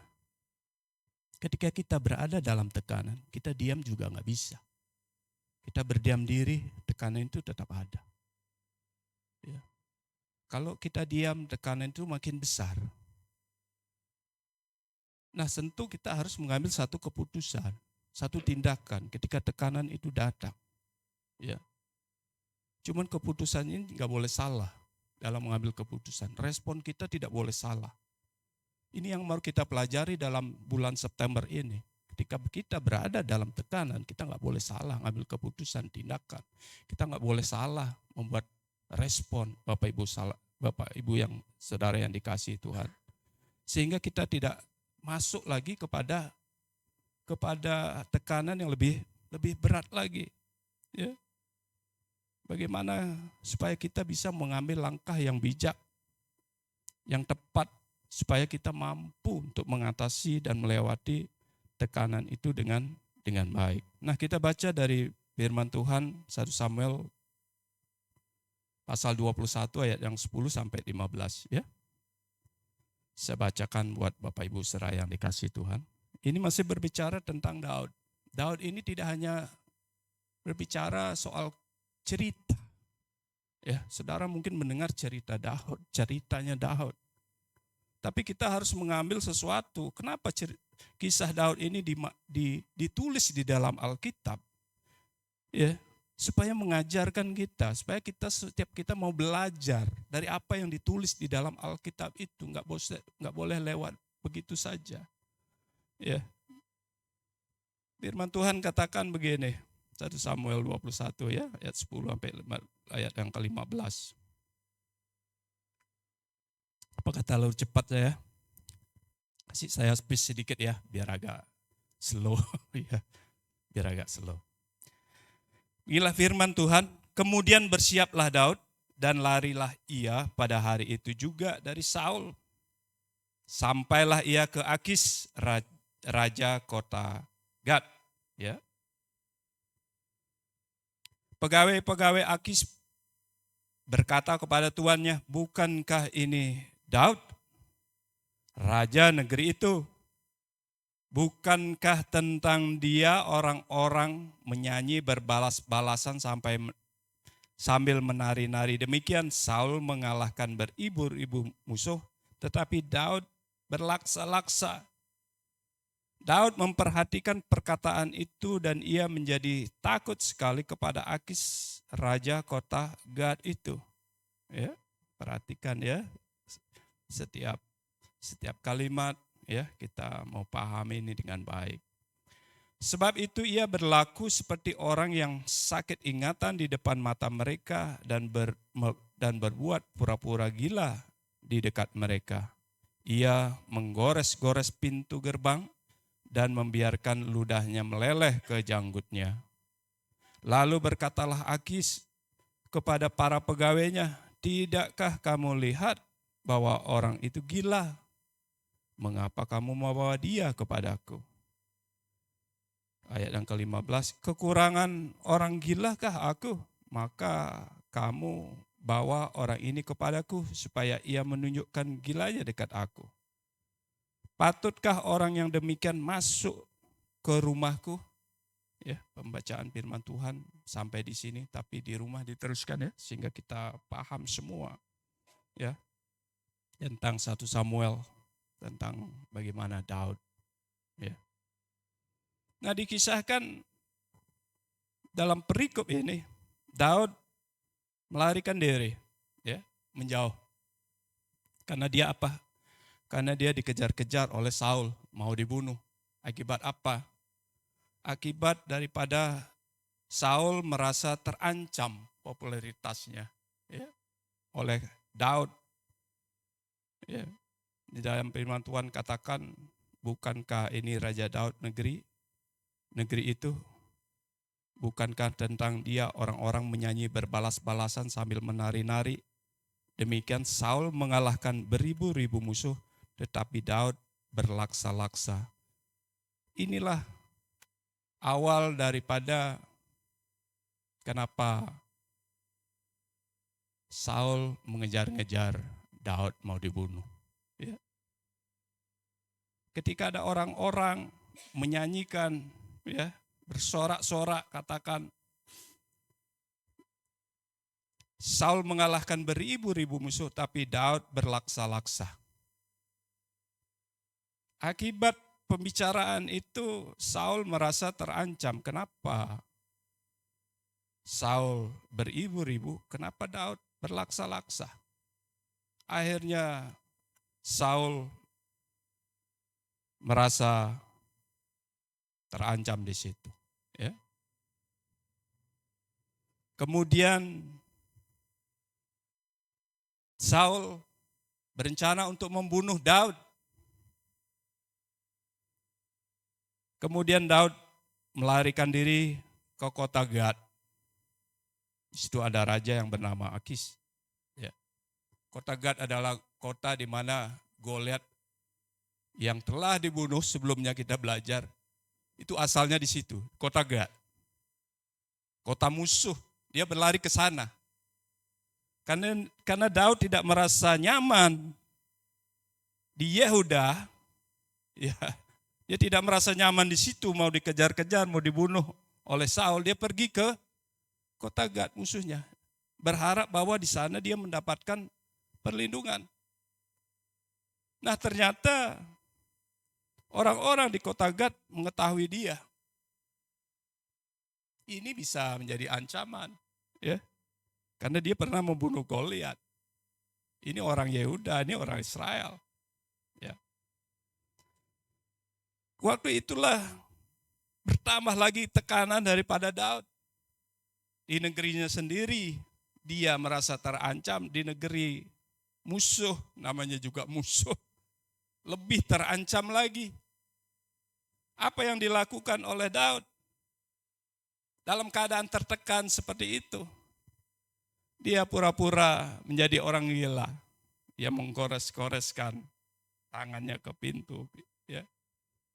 ketika kita berada dalam tekanan, kita diam juga nggak bisa. Kita berdiam diri, tekanan itu tetap ada. Ya. Kalau kita diam, tekanan itu makin besar. Nah, tentu kita harus mengambil satu keputusan, satu tindakan ketika tekanan itu datang. Ya. Cuman keputusan ini nggak boleh salah dalam mengambil keputusan. Respon kita tidak boleh salah. Ini yang mau kita pelajari dalam bulan September ini. Ketika kita berada dalam tekanan, kita nggak boleh salah ngambil keputusan, tindakan. Kita nggak boleh salah membuat respon, Bapak Ibu yang saudara yang dikasihi Tuhan. Sehingga kita tidak masuk lagi kepada tekanan yang lebih berat lagi. Ya. Bagaimana supaya kita bisa mengambil langkah yang bijak, yang tepat, supaya kita mampu untuk mengatasi dan melewati tekanan itu dengan baik. Nah, kita baca dari firman Tuhan 1 Samuel pasal 21 ayat yang 10 sampai 15 ya. Saya bacakan buat Bapak Ibu saudara yang dikasihi Tuhan. Ini masih berbicara tentang Daud. Daud ini tidak hanya berbicara soal cerita. Ya, saudara mungkin mendengar ceritanya Daud. Tapi kita harus mengambil sesuatu. Kenapa kisah Daud ini ditulis di dalam Alkitab? Ya, supaya mengajarkan kita, supaya setiap kita mau belajar dari apa yang ditulis di dalam Alkitab itu, nggak boleh lewat begitu saja. Ya. Firman Tuhan katakan begini, 1 Samuel 21 ya, ayat 10 sampai ayat yang ke-15. Apakah terlalu cepat saya? Kasih saya space sedikit ya, biar agak slow. Ya, biar agak slow. Inilah firman Tuhan, kemudian bersiaplah Daud dan larilah ia pada hari itu juga dari Saul. Sampailah ia ke Akis, raja kota Gad. Ya. Pegawai-pegawai Akis berkata kepada tuannya, bukankah ini Daud, raja negeri itu? Bukankah tentang dia orang-orang menyanyi berbalas-balasan sambil menari-nari? Demikian Saul mengalahkan beribu-ribu musuh, tetapi Daud berlaksa-laksa. Daud memperhatikan perkataan itu dan ia menjadi takut sekali kepada Akis, raja kota Gad itu. Ya, perhatikan ya. Setiap kalimat ya kita mau pahami ini dengan baik. Sebab itu ia berlaku seperti orang yang sakit ingatan di depan mata mereka dan berbuat pura-pura gila di dekat mereka. Ia menggores-gores pintu gerbang dan membiarkan ludahnya meleleh ke janggutnya. Lalu berkatalah Akis kepada para pegawainya, tidakkah kamu lihat bahwa orang itu gila? Mengapa kamu membawa dia kepadaku? Ayat yang ke-15, kekurangan orang gilakah aku? Maka kamu bawa orang ini kepadaku supaya ia menunjukkan gilanya dekat aku. Patutkah orang yang demikian masuk ke rumahku? Ya, pembacaan firman Tuhan sampai di sini, tapi di rumah diteruskan ya, sehingga kita paham semua ya tentang 1 Samuel, tentang bagaimana Daud. Ya. Nah, dikisahkan dalam perikop ini, Daud melarikan diri, ya, menjauh. Karena dia apa? Karena dia dikejar-kejar oleh Saul, mau dibunuh. Akibat apa? Akibat daripada Saul merasa terancam popularitasnya, ya, oleh Daud. Ya. Di dalam firman Tuhan katakan, bukankah ini Raja Daud negeri itu? Bukankah tentang dia orang-orang menyanyi berbalas-balasan sambil menari-nari? Demikian Saul mengalahkan beribu-ribu musuh, tetapi Daud berlaksa-laksa. Inilah awal daripada kenapa Saul mengejar-ngejar Daud mau dibunuh. Ya. Ketika ada orang-orang menyanyikan, ya, bersorak-sorak, katakan Saul mengalahkan beribu-ribu musuh, tapi Daud berlaksa-laksa. Akibat pembicaraan itu Saul merasa terancam. Kenapa Saul beribu-ribu, kenapa Daud berlaksa-laksa? Akhirnya Saul merasa terancam di situ. Ya. Kemudian Saul berencana untuk membunuh Daud. Kemudian Daud melarikan diri ke kota Gad. Di situ ada raja yang bernama Akis. Ya. Kota Gad adalah kota di mana Goliat yang telah dibunuh sebelumnya kita belajar, itu asalnya di situ, kota Gad. Kota musuh, dia berlari ke sana. Karena Daud tidak merasa nyaman di Yehuda, ya, dia tidak merasa nyaman di situ, mau dikejar-kejar, mau dibunuh oleh Saul, dia pergi ke kota Gad musuhnya, berharap bahwa di sana dia mendapatkan perlindungan. Nah, ternyata orang-orang di kota Gad mengetahui dia. Ini bisa menjadi ancaman, ya. Karena dia pernah membunuh Goliat. Ini orang Yehuda, ini orang Israel. Ya. Waktu itulah bertambah lagi tekanan daripada Daud. Di negerinya sendiri dia merasa terancam, di negeri musuh, namanya juga musuh, lebih terancam lagi. Apa yang dilakukan oleh Daud dalam keadaan tertekan seperti itu? Dia pura-pura menjadi orang gila. Dia menggores-goreskan tangannya ke pintu, ya.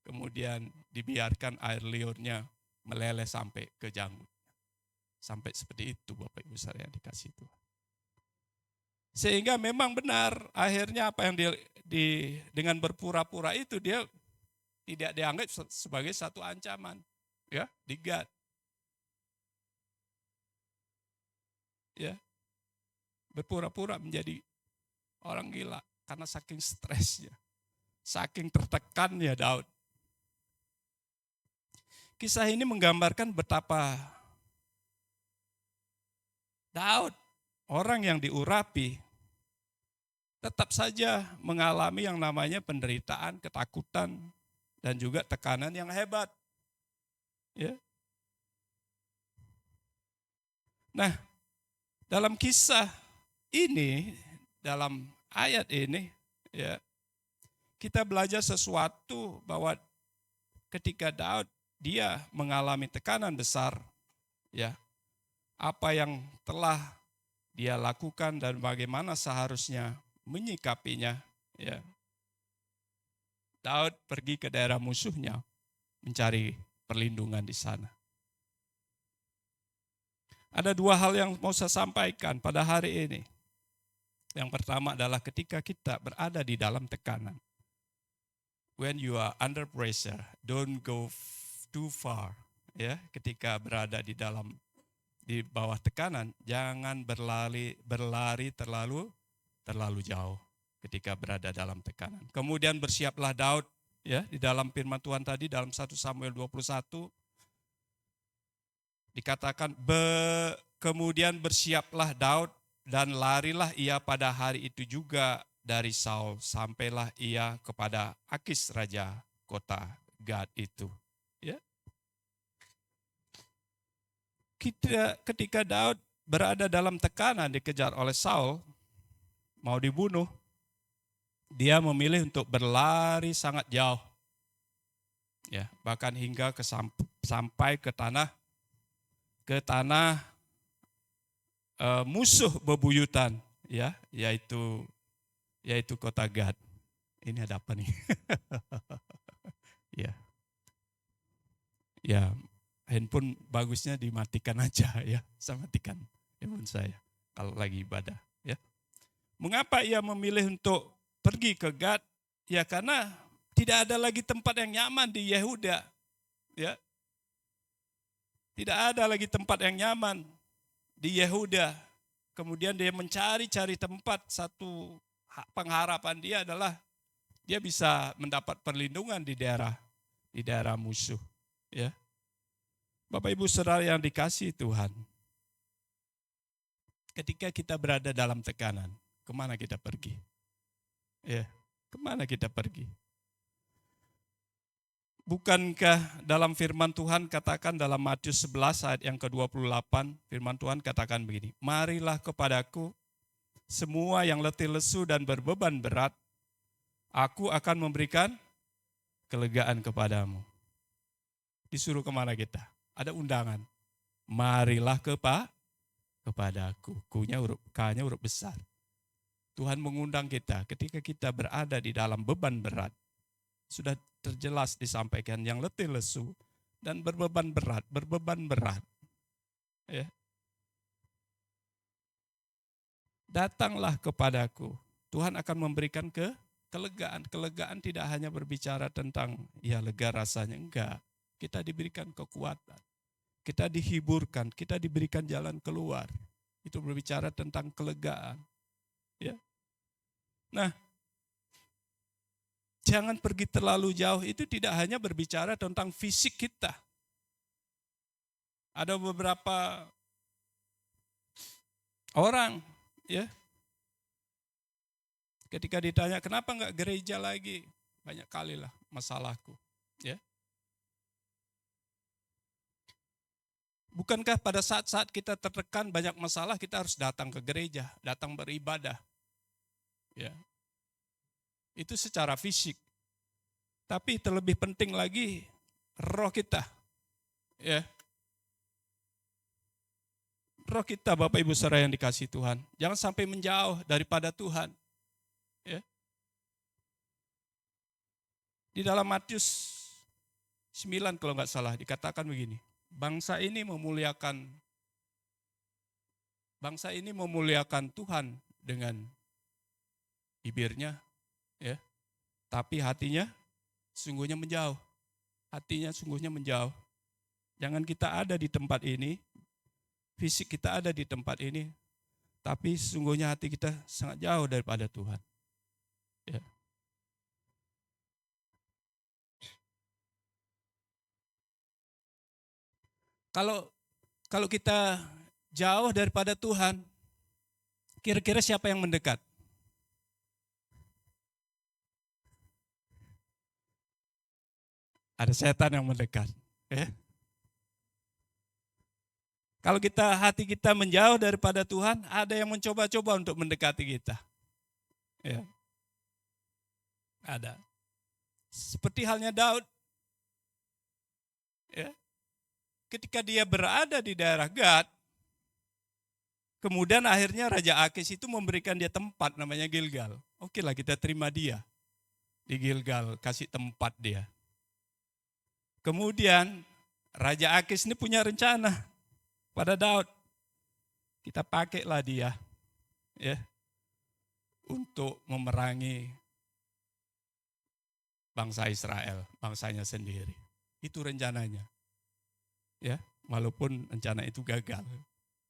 Kemudian dibiarkan air liurnya meleleh sampai ke janggut. Sampai seperti itu Bapak Ibu saya dikasih Tuhan. Sehingga memang benar, akhirnya apa yang dengan berpura-pura itu dia tidak dianggap sebagai satu ancaman, ya, di Gad. Ya. Berpura-pura menjadi orang gila karena saking stresnya, saking tertekannya Daud. Kisah ini menggambarkan betapa Daud, orang yang diurapi, tetap saja mengalami yang namanya penderitaan, ketakutan, dan juga tekanan yang hebat. Ya. Nah, dalam kisah ini, dalam ayat ini, ya, kita belajar sesuatu bahwa ketika Daud dia mengalami tekanan besar, ya, apa yang telah dia lakukan dan bagaimana seharusnya menyikapinya, ya. Daud pergi ke daerah musuhnya mencari perlindungan di sana. Ada dua hal yang mau saya sampaikan pada hari ini. Yang pertama adalah ketika kita berada di dalam tekanan. When you are under pressure, don't go too far. Ya, ketika berada di bawah tekanan, jangan berlari terlalu jauh ketika berada dalam tekanan. Kemudian bersiaplah Daud, ya, di dalam firman Tuhan tadi dalam 1 Samuel 21 dikatakan kemudian bersiaplah Daud dan larilah ia pada hari itu juga dari Saul sampailah ia kepada Akis raja kota Gad itu. Ya. Ketika Daud berada dalam tekanan dikejar oleh Saul, mau dibunuh, dia memilih untuk berlari sangat jauh. Ya, bahkan hingga sampai ke tanah musuh bebuyutan, ya, yaitu kota Gad. Ini ada apa nih? Ya. Ya, handphone bagusnya dimatikan aja ya. Saya matikan handphone saya kalau lagi ibadah, ya. Mengapa ia memilih untuk pergi ke Gad? Ya karena tidak ada lagi tempat yang nyaman di Yehuda. Ya. Tidak ada lagi tempat yang nyaman di Yehuda. Kemudian dia mencari-cari tempat, satu pengharapan dia adalah dia bisa mendapat perlindungan di daerah musuh. Ya. Bapak Ibu Saudara yang dikasihi Tuhan, ketika kita berada dalam tekanan, kemana kita pergi? Ya, kemana kita pergi? Bukankah dalam firman Tuhan katakan dalam Matius 11 ayat yang ke-28, firman Tuhan katakan begini, marilah kepadaku semua yang letih lesu dan berbeban berat, aku akan memberikan kelegaan kepadamu. Disuruh kemana kita? Ada undangan. Marilah kepadaku. K-nya huruf besar. Tuhan mengundang kita ketika kita berada di dalam beban berat. Sudah terjelas disampaikan yang letih lesu dan berbeban berat. Ya. Datanglah kepadaku. Tuhan akan memberikan kelegaan. Kelegaan tidak hanya berbicara tentang ya lega rasanya, enggak. Kita diberikan kekuatan. Kita dihiburkan, kita diberikan jalan keluar. Itu berbicara tentang kelegaan. Ya. Nah, jangan pergi terlalu jauh, itu tidak hanya berbicara tentang fisik kita. Ada beberapa orang, ya, ketika ditanya kenapa enggak gereja lagi, banyak kali lah masalahku, ya. Bukankah pada saat-saat kita tertekan banyak masalah kita harus datang ke gereja, datang beribadah, ya. Itu secara fisik. Tapi terlebih penting lagi roh kita, ya. Roh kita Bapak Ibu Saudara yang dikasihi Tuhan, jangan sampai menjauh daripada Tuhan, ya. Di dalam Matius 9 kalau nggak salah dikatakan begini, bangsa ini memuliakan Tuhan dengan bibirnya, ya, tapi hatinya sungguhnya menjauh. Hatinya sungguhnya menjauh. Jangan kita ada di tempat ini, fisik kita ada di tempat ini, tapi sungguhnya hati kita sangat jauh daripada Tuhan. Ya. Kalau kita jauh daripada Tuhan, kira-kira siapa yang mendekat? Ada setan yang mendekat. Ya. Kalau hati kita menjauh daripada Tuhan, ada yang mencoba-coba untuk mendekati kita. Ya. Ada. Seperti halnya Daud. Ya. Ketika dia berada di daerah Gad, kemudian akhirnya Raja Akis itu memberikan dia tempat namanya Gilgal. Oke lah kita terima dia. di Gilgal, kasih tempat dia. Kemudian Raja Akis ini punya rencana pada Daud. Kita pakailah dia ya untuk memerangi bangsa Israel, bangsanya sendiri. Itu rencananya. Ya, walaupun rencana itu gagal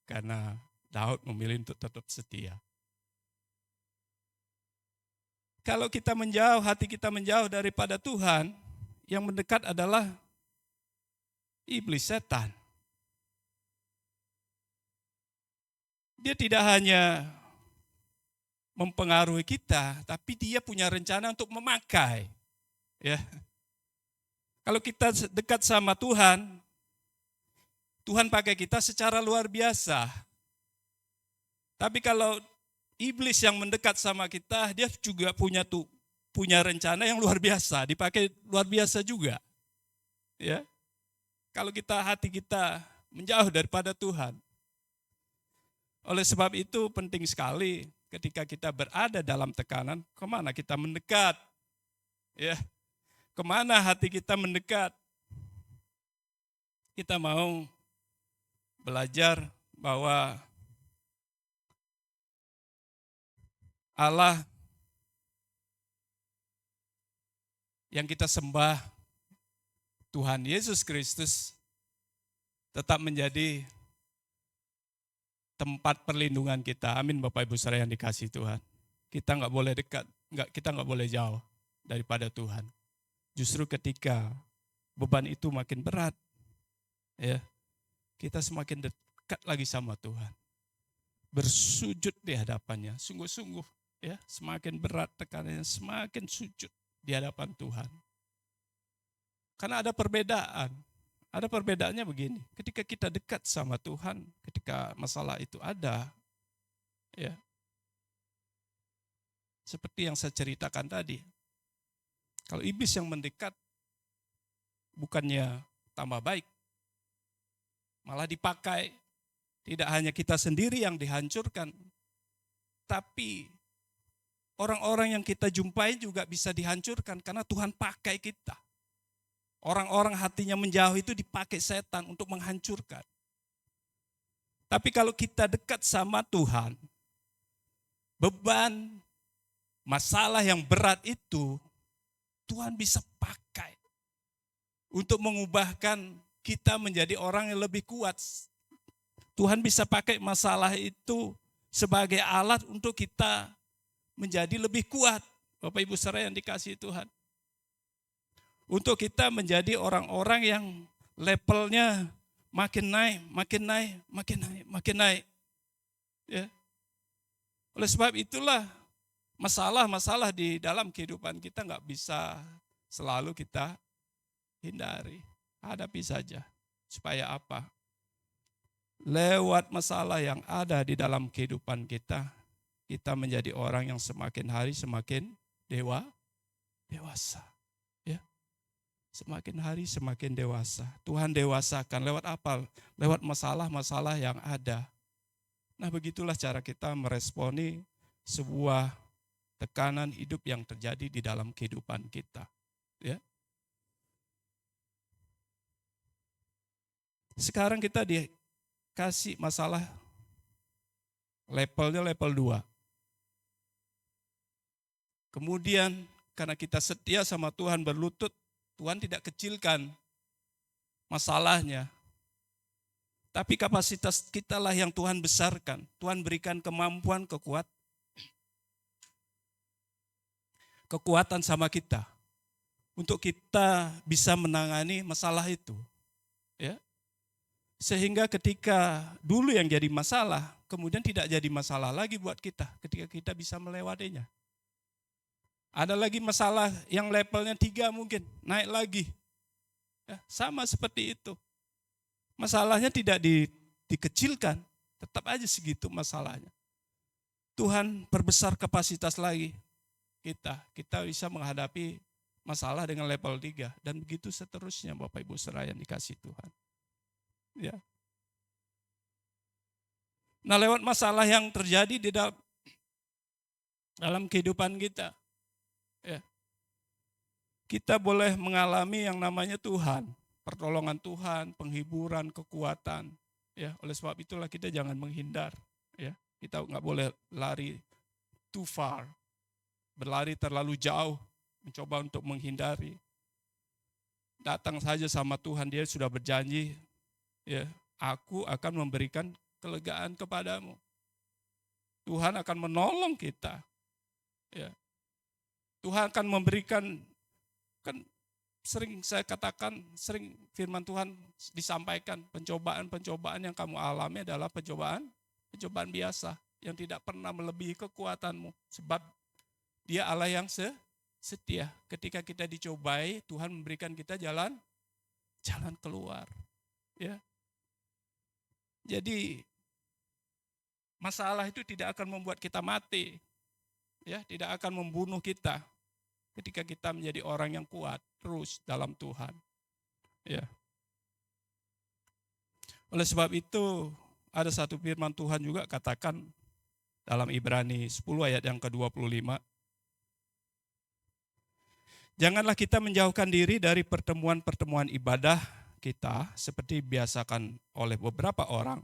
karena Daud memilih untuk tetap setia. Kalau kita menjauh, hati kita menjauh daripada Tuhan, yang mendekat adalah iblis, setan. Dia tidak hanya mempengaruhi kita, tapi dia punya rencana untuk memakai. Ya. Kalau kita dekat sama Tuhan, Tuhan pakai kita secara luar biasa. Tapi kalau iblis yang mendekat sama kita, dia juga punya rencana yang luar biasa, dipakai luar biasa juga. Ya. Kalau hati kita menjauh daripada Tuhan. Oleh sebab itu penting sekali ketika kita berada dalam tekanan, kemana kita mendekat? Ya. Kemana hati kita mendekat? Kita mau belajar bahwa Allah yang kita sembah, Tuhan Yesus Kristus, tetap menjadi tempat perlindungan kita. Amin Bapak Ibu Saudara yang dikasihi Tuhan. Kita nggak boleh dekat, kita nggak boleh jauh daripada Tuhan. Justru ketika beban itu makin berat, ya, kita semakin dekat lagi sama Tuhan. Bersujud di hadapannya, sungguh-sungguh, ya, semakin berat tekanannya, semakin sujud di hadapan Tuhan. Karena ada perbedaan. Ada perbedaannya begini, ketika kita dekat sama Tuhan, ketika masalah itu ada, ya, seperti yang saya ceritakan tadi, kalau iblis yang mendekat, bukannya tambah baik, malah dipakai, tidak hanya kita sendiri yang dihancurkan, tapi orang-orang yang kita jumpai juga bisa dihancurkan karena Tuhan pakai kita. Orang-orang hatinya menjauh itu dipakai setan untuk menghancurkan. Tapi kalau kita dekat sama Tuhan, beban, masalah yang berat itu, Tuhan bisa pakai untuk mengubahkan kita menjadi orang yang lebih kuat. Tuhan bisa pakai masalah itu sebagai alat untuk kita menjadi lebih kuat. Bapak Ibu Saudara yang dikasihi Tuhan. Untuk kita menjadi orang-orang yang levelnya makin naik, makin naik, makin naik, makin naik. Ya. Oleh sebab itulah masalah-masalah di dalam kehidupan kita nggak bisa selalu kita hindari. Hadapi saja. Supaya apa? Lewat masalah yang ada di dalam kehidupan kita, kita menjadi orang yang semakin hari semakin dewasa. Ya. Semakin hari semakin dewasa. Tuhan dewasakan lewat apa? Lewat masalah-masalah yang ada. Nah, begitulah cara kita meresponi sebuah tekanan hidup yang terjadi di dalam kehidupan kita. Ya. Sekarang kita dikasih masalah levelnya level 2. Kemudian karena kita setia sama Tuhan berlutut, Tuhan tidak kecilkan masalahnya. Tapi kapasitas kita lah yang Tuhan besarkan. Tuhan berikan kemampuan, kekuatan sama kita. Untuk kita bisa menangani masalah itu. Ya. Sehingga ketika dulu yang jadi masalah, kemudian tidak jadi masalah lagi buat kita. Ketika kita bisa melewatinya. Ada lagi masalah yang levelnya 3 mungkin, naik lagi. Ya, sama seperti itu. Masalahnya tidak dikecilkan, tetap aja segitu masalahnya. Tuhan perbesar kapasitas lagi kita bisa menghadapi masalah dengan level 3 dan begitu seterusnya Bapak Ibu Saudara yang dikasihi Tuhan. Ya. Nah, lewat masalah yang terjadi di dalam kehidupan kita, ya, kita boleh mengalami yang namanya Tuhan, pertolongan Tuhan, penghiburan, kekuatan. Ya, oleh sebab itulah kita jangan menghindar. Ya, kita nggak boleh lari too far, berlari terlalu jauh, mencoba untuk menghindari. Datang saja sama Tuhan, dia sudah berjanji, ya, aku akan memberikan kelegaan kepadamu. Tuhan akan menolong kita. Ya. Tuhan akan memberikan, kan sering saya katakan, sering firman Tuhan disampaikan, pencobaan-pencobaan yang kamu alami adalah pencobaan biasa yang tidak pernah melebihi kekuatanmu. Sebab Dia Allah yang setia. Ketika kita dicobai, Tuhan memberikan kita jalan keluar. Ya. Jadi masalah itu tidak akan membuat kita mati. Ya, tidak akan membunuh kita ketika kita menjadi orang yang kuat terus dalam Tuhan. Ya. Oleh sebab itu ada satu firman Tuhan juga katakan dalam Ibrani 10 ayat yang ke-25. Janganlah kita menjauhkan diri dari pertemuan-pertemuan ibadah kita seperti biasakan oleh beberapa orang.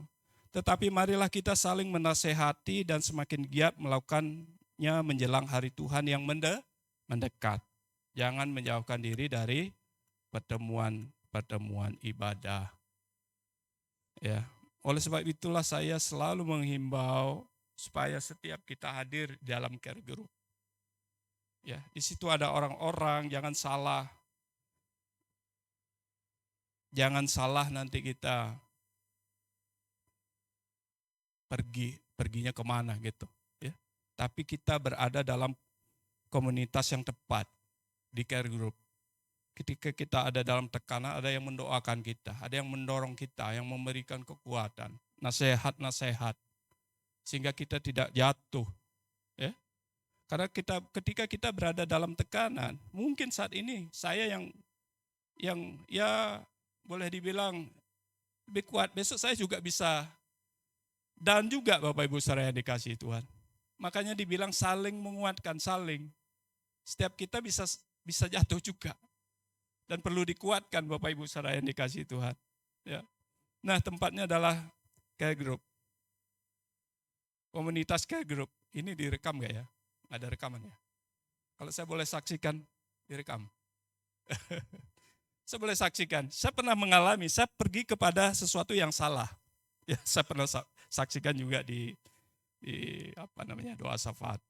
Tetapi marilah kita saling menasehati dan semakin giat melakukannya menjelang hari Tuhan yang mendekat. Jangan menjauhkan diri dari pertemuan ibadah. Ya, oleh sebab itulah saya selalu menghimbau supaya setiap kita hadir dalam care group. Ya, di situ ada orang-orang, jangan salah nanti kita perginya kemana gitu. Ya, tapi kita berada dalam komunitas yang tepat di care group. Ketika kita ada dalam tekanan, ada yang mendoakan kita, ada yang mendorong kita, yang memberikan kekuatan, nasihat, sehingga kita tidak jatuh. Ya. Karena ketika kita berada dalam tekanan, mungkin saat ini saya yang ya boleh dibilang lebih kuat, besok saya juga bisa down juga Bapak Ibu saudara yang dikasihi Tuhan. Makanya dibilang saling menguatkan, saling. Setiap kita bisa jatuh juga. Dan perlu dikuatkan Bapak Ibu saudara yang dikasihi Tuhan. Ya. Nah, tempatnya adalah care group. Komunitas care group. Ini direkam gak ya? Ada rekaman ya? Kalau saya boleh saksikan, direkam. Saya boleh saksikan. Saya pernah mengalami, saya pergi kepada sesuatu yang salah. Ya, saya pernah saksikan juga di doa syafaat.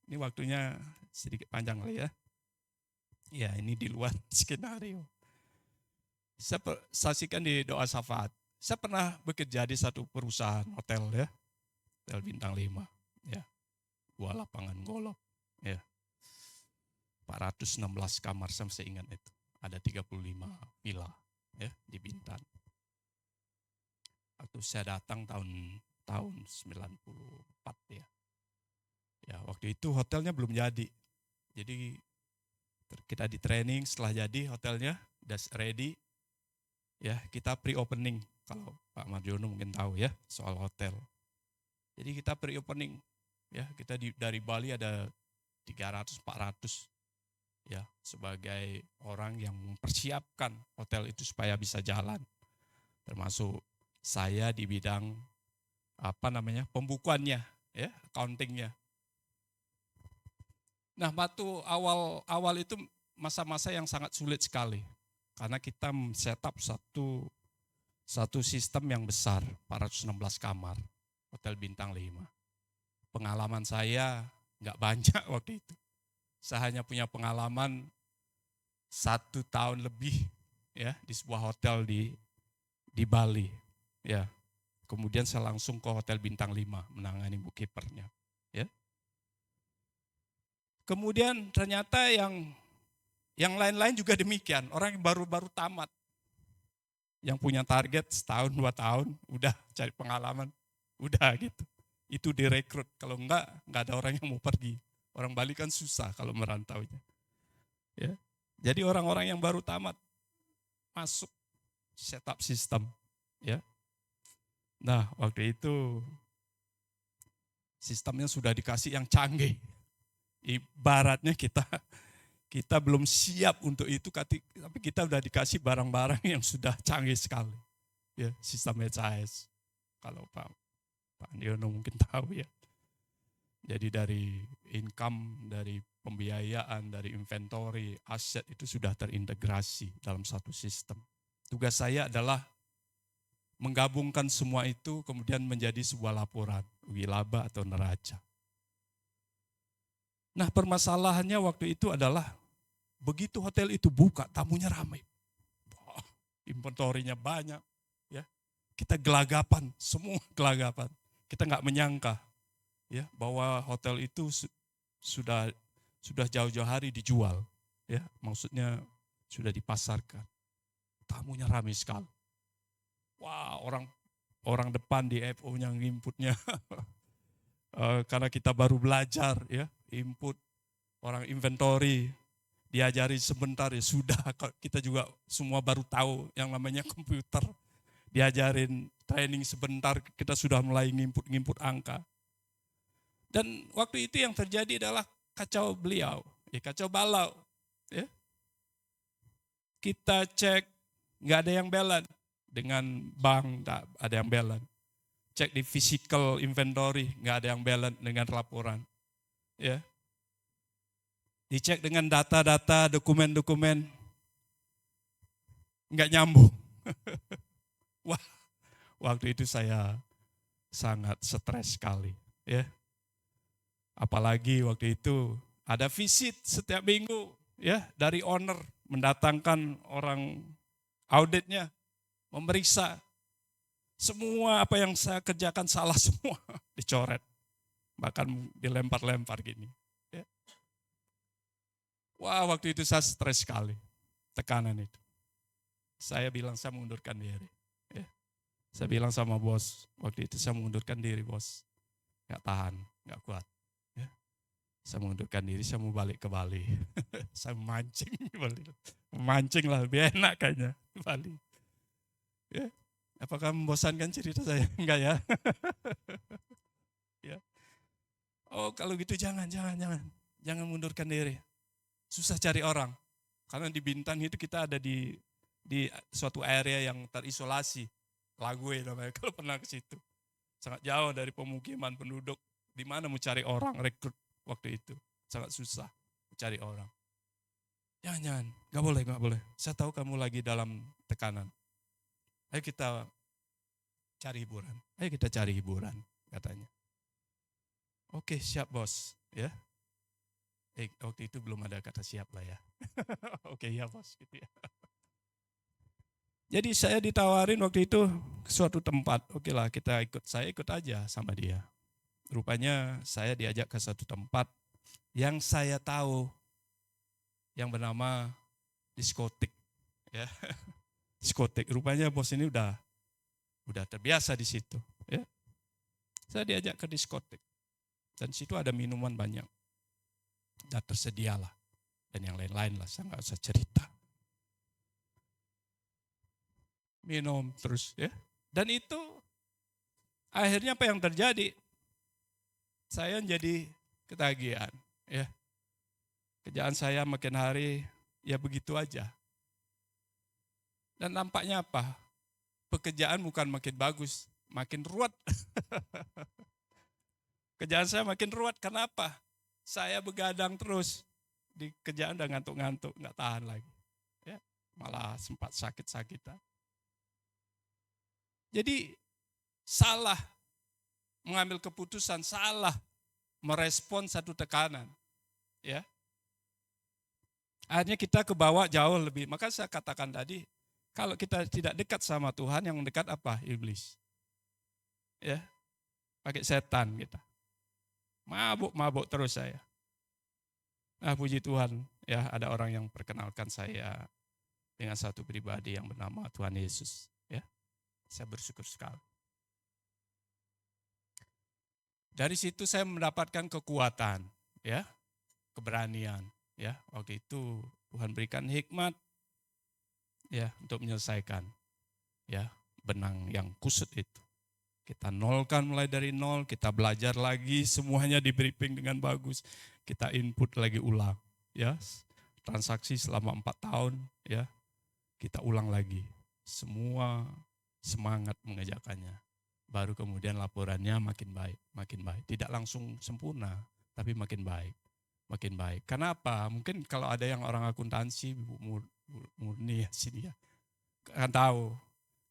Ini waktunya sedikit panjang lah ya. Ya, ini di luar skenario. Saya saksikan di doa syafaat. Saya pernah bekerja di satu perusahaan hotel ya. Hotel bintang 5 ya. 2 lapangan golf ya. 416 kamar saya ingat itu. Ada 35 villa ya di Bintan. Waktu saya datang tahun 94 ya. Ya, waktu itu hotelnya belum jadi. Jadi kita di training, setelah jadi hotelnya udah ready. Ya, kita pre-opening. Kalau Pak Marjono mungkin tahu ya soal hotel. Jadi kita pre-opening. Ya, kita dari Bali ada 300-400 ya sebagai orang yang mempersiapkan hotel itu supaya bisa jalan. Termasuk saya di bidang pembukuannya ya, accountingnya. Nah, waktu awal itu masa-masa yang sangat sulit sekali karena kita setup satu sistem yang besar, 416 kamar, hotel bintang 5. Pengalaman saya nggak banyak waktu itu. Saya hanya punya pengalaman 1 tahun lebih ya di sebuah hotel di Bali. Ya. Kemudian saya langsung ke hotel bintang 5 menangani bookkeepernya. Ya. Kemudian ternyata yang lain-lain juga demikian. Orang yang baru-baru tamat. Yang punya target setahun 2 tahun udah cari pengalaman. Udah gitu. Itu direkrut. Kalau enggak ada orang yang mau pergi. Orang Bali kan susah kalau merantaunya. Ya. Jadi orang-orang yang baru tamat masuk setup sistem. Ya. Nah, waktu itu sistemnya sudah dikasih yang canggih. Ibaratnya kita Kita belum siap untuk itu, tapi kita udah dikasih barang-barang yang sudah canggih sekali. Ya, sistem HIS. Kalau Pak Andiono mungkin tahu ya. Jadi dari income, dari pembiayaan, dari inventory, aset itu sudah terintegrasi dalam satu sistem. Tugas saya adalah menggabungkan semua itu kemudian menjadi sebuah laporan, laba atau neraca. Nah, permasalahannya waktu itu adalah begitu hotel itu buka, tamunya ramai. Wah, inventorinya banyak, ya. Kita gelagapan, semua gelagapan. Kita nggak menyangka, ya, bahwa hotel itu sudah jauh-jauh hari dijual, ya. Maksudnya sudah dipasarkan. Tamunya ramai sekali. Wah, orang depan di FO-nya nginputnya. Karena kita baru belajar, ya, input orang inventory, diajari sebentar ya sudah, kita juga semua baru tahu yang namanya komputer. Diajarin training sebentar, kita sudah mulai nginput angka. Dan waktu itu yang terjadi adalah kacau beliau, ya, kacau balau. Ya. Kita cek, nggak ada yang balance. Dengan bank, tak ada yang balance. Cek di physical inventory, nggak ada yang balance dengan laporan. Ya. Dicek dengan data-data, dokumen-dokumen, nggak nyambung. Wah, waktu itu saya sangat stres sekali. Ya. Apalagi waktu itu ada visit setiap minggu, ya, dari owner mendatangkan orang auditnya, memeriksa. Semua apa yang saya kerjakan salah semua, dicoret. Bahkan dilempar-lempar gini. Ya. Wah, waktu itu saya stres sekali, tekanan itu. Saya bilang saya mengundurkan diri. Ya. Saya bilang sama bos, waktu itu saya mengundurkan diri bos. Gak tahan, gak kuat. Ya. Saya mengundurkan diri, saya mau balik ke Bali. Saya memancing di Bali. Memancing lah, lebih enak kayaknya di Bali. Ya. Apakah membosankan cerita saya? Enggak ya? Ya. Oh, kalau gitu jangan mundurkan diri. Susah cari orang. Karena di Bintan itu kita ada di suatu area yang terisolasi. Lague namanya kalau pernah ke situ. Sangat jauh dari pemukiman penduduk. Di mana mau cari orang rekrut waktu itu? Sangat susah cari orang. Jangan, enggak boleh. Saya tahu kamu lagi dalam tekanan. Ayo kita cari hiburan, katanya. Oke, siap bos, ya. Waktu itu belum ada kata siap lah ya. Oke, ya bos, gitu ya. Jadi saya ditawarin waktu itu ke suatu tempat. Oke lah, saya ikut aja sama dia. Rupanya saya diajak ke satu tempat yang saya tahu yang bernama diskotik, ya. Diskotik. Rupanya bos ini udah terbiasa di situ. Ya. Saya diajak ke diskotik. Dan situ ada minuman banyak. Dan tersedialah. Dan yang lain-lain lah, saya nggak usah cerita. Minum terus, ya. Dan itu akhirnya apa yang terjadi? Saya jadi ketagihan. Ya. Kerjaan saya makin hari ya begitu aja. Dan nampaknya apa? Pekerjaan bukan makin bagus, makin ruwet. Kerjaan saya makin ruwet, kenapa? Saya begadang terus. Di kerjaan udah ngantuk-ngantuk, nggak tahan lagi. Ya, malah sempat sakit-sakitan. Jadi salah mengambil keputusan, salah merespon satu tekanan. Ya. Akhirnya kita ke bawah jauh lebih. Maka saya katakan tadi, kalau kita tidak dekat sama Tuhan, yang dekat apa? Iblis. Ya, pakai setan kita. Mabuk terus saya. Nah, puji Tuhan, ya ada orang yang perkenalkan saya dengan satu pribadi yang bernama Tuhan Yesus. Ya, saya bersyukur sekali. Dari situ saya mendapatkan kekuatan, ya, keberanian. Ya, waktu itu Tuhan berikan hikmat. Ya, untuk menyelesaikan ya benang yang kusut itu. Kita nolkan mulai dari nol, kita belajar lagi, semuanya di briefing dengan bagus. Kita input lagi ulang, ya. transaksi selama 4 tahun, ya, kita ulang lagi. Semua semangat mengerjakannya. Baru kemudian laporannya makin baik, makin baik. Tidak langsung sempurna, tapi makin baik, makin baik. Kenapa? Mungkin kalau ada yang orang akuntansi, Bu Murni ya sini ya, kan tahu.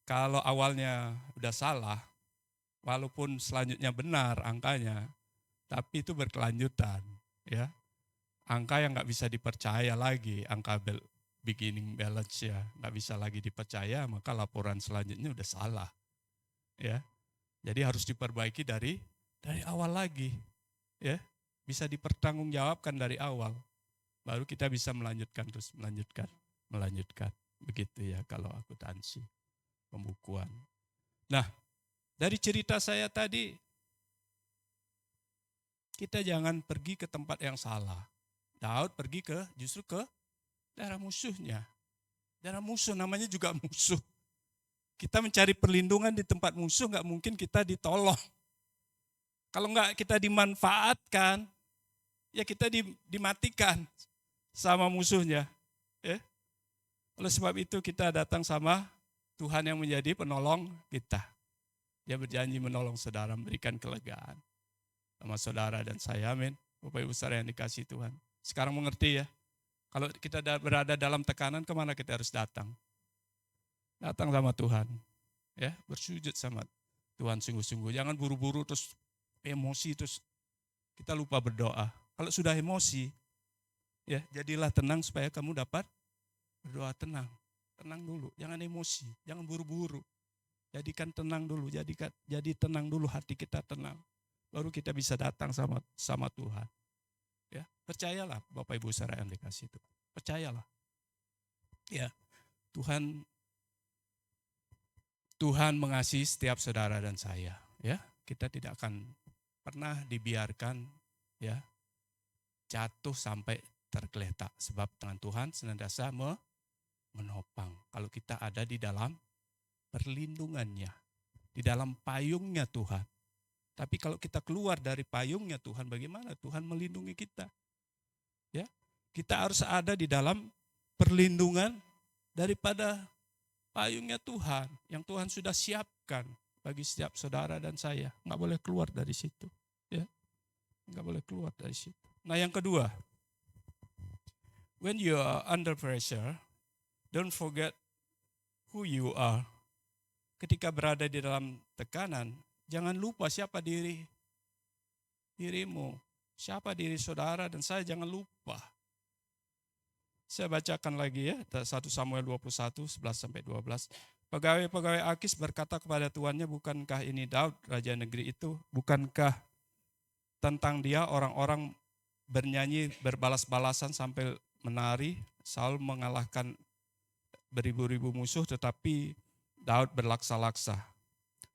Kalau awalnya udah salah, walaupun selanjutnya benar angkanya, tapi itu berkelanjutan, ya. Angka yang nggak bisa dipercaya lagi, angka beginning balance ya, nggak bisa lagi dipercaya, maka laporan selanjutnya udah salah, ya. Jadi harus diperbaiki dari awal lagi, ya. Bisa dipertanggungjawabkan dari awal, baru kita bisa melanjutkan terus melanjutkan. Begitu ya kalau akuntansi, pembukuan. Nah, dari cerita saya tadi, kita jangan pergi ke tempat yang salah. Daud pergi justru ke daerah musuhnya. Daerah musuh, namanya juga musuh. Kita mencari perlindungan di tempat musuh, nggak mungkin kita ditolong. Kalau nggak kita dimanfaatkan, ya kita dimatikan sama musuhnya. Ya. Oleh sebab itu kita datang sama Tuhan yang menjadi penolong kita. Dia berjanji menolong saudara, memberikan kelegaan sama saudara dan saya, amin. Bapak Ibu saudara yang dikasihi Tuhan. Sekarang mengerti ya, kalau kita berada dalam tekanan, kemana kita harus datang? Datang sama Tuhan, ya, bersujud sama Tuhan sungguh-sungguh. Jangan buru-buru terus emosi terus kita lupa berdoa. Kalau sudah emosi, ya jadilah tenang supaya kamu dapat berdoa tenang. Tenang dulu, jangan emosi, jangan buru-buru. Jadikan tenang dulu, jadi tenang dulu, hati kita tenang. Baru kita bisa datang sama Tuhan. Ya, percayalah Bapak Ibu saudara yang dikasihi Tuhan. Percayalah. Ya, Tuhan mengasihi setiap saudara dan saya, ya. Kita tidak akan pernah dibiarkan ya jatuh sampai tergeletak, sebab tangan Tuhan senantiasa menopang. Kalau kita ada di dalam perlindungannya, di dalam payungnya Tuhan. Tapi kalau kita keluar dari payungnya Tuhan, bagaimana Tuhan melindungi kita? Ya, kita harus ada di dalam perlindungan daripada payungnya Tuhan yang Tuhan sudah siapkan bagi setiap saudara dan saya. Nggak boleh keluar dari situ, ya, nggak boleh keluar dari situ. Nah, yang kedua, when you are under pressure, don't forget who you are. Ketika berada di dalam tekanan, jangan lupa siapa dirimu, siapa diri saudara dan saya, jangan lupa. Saya bacakan lagi ya, 1 Samuel 21, 11-12. Pegawai-pegawai Akis berkata kepada tuannya, bukankah ini Daud, raja negeri itu? Bukankah tentang dia orang-orang bernyanyi berbalas-balasan sampai menari? Saul mengalahkan beribu-ribu musuh, tetapi Daud berlaksa-laksa.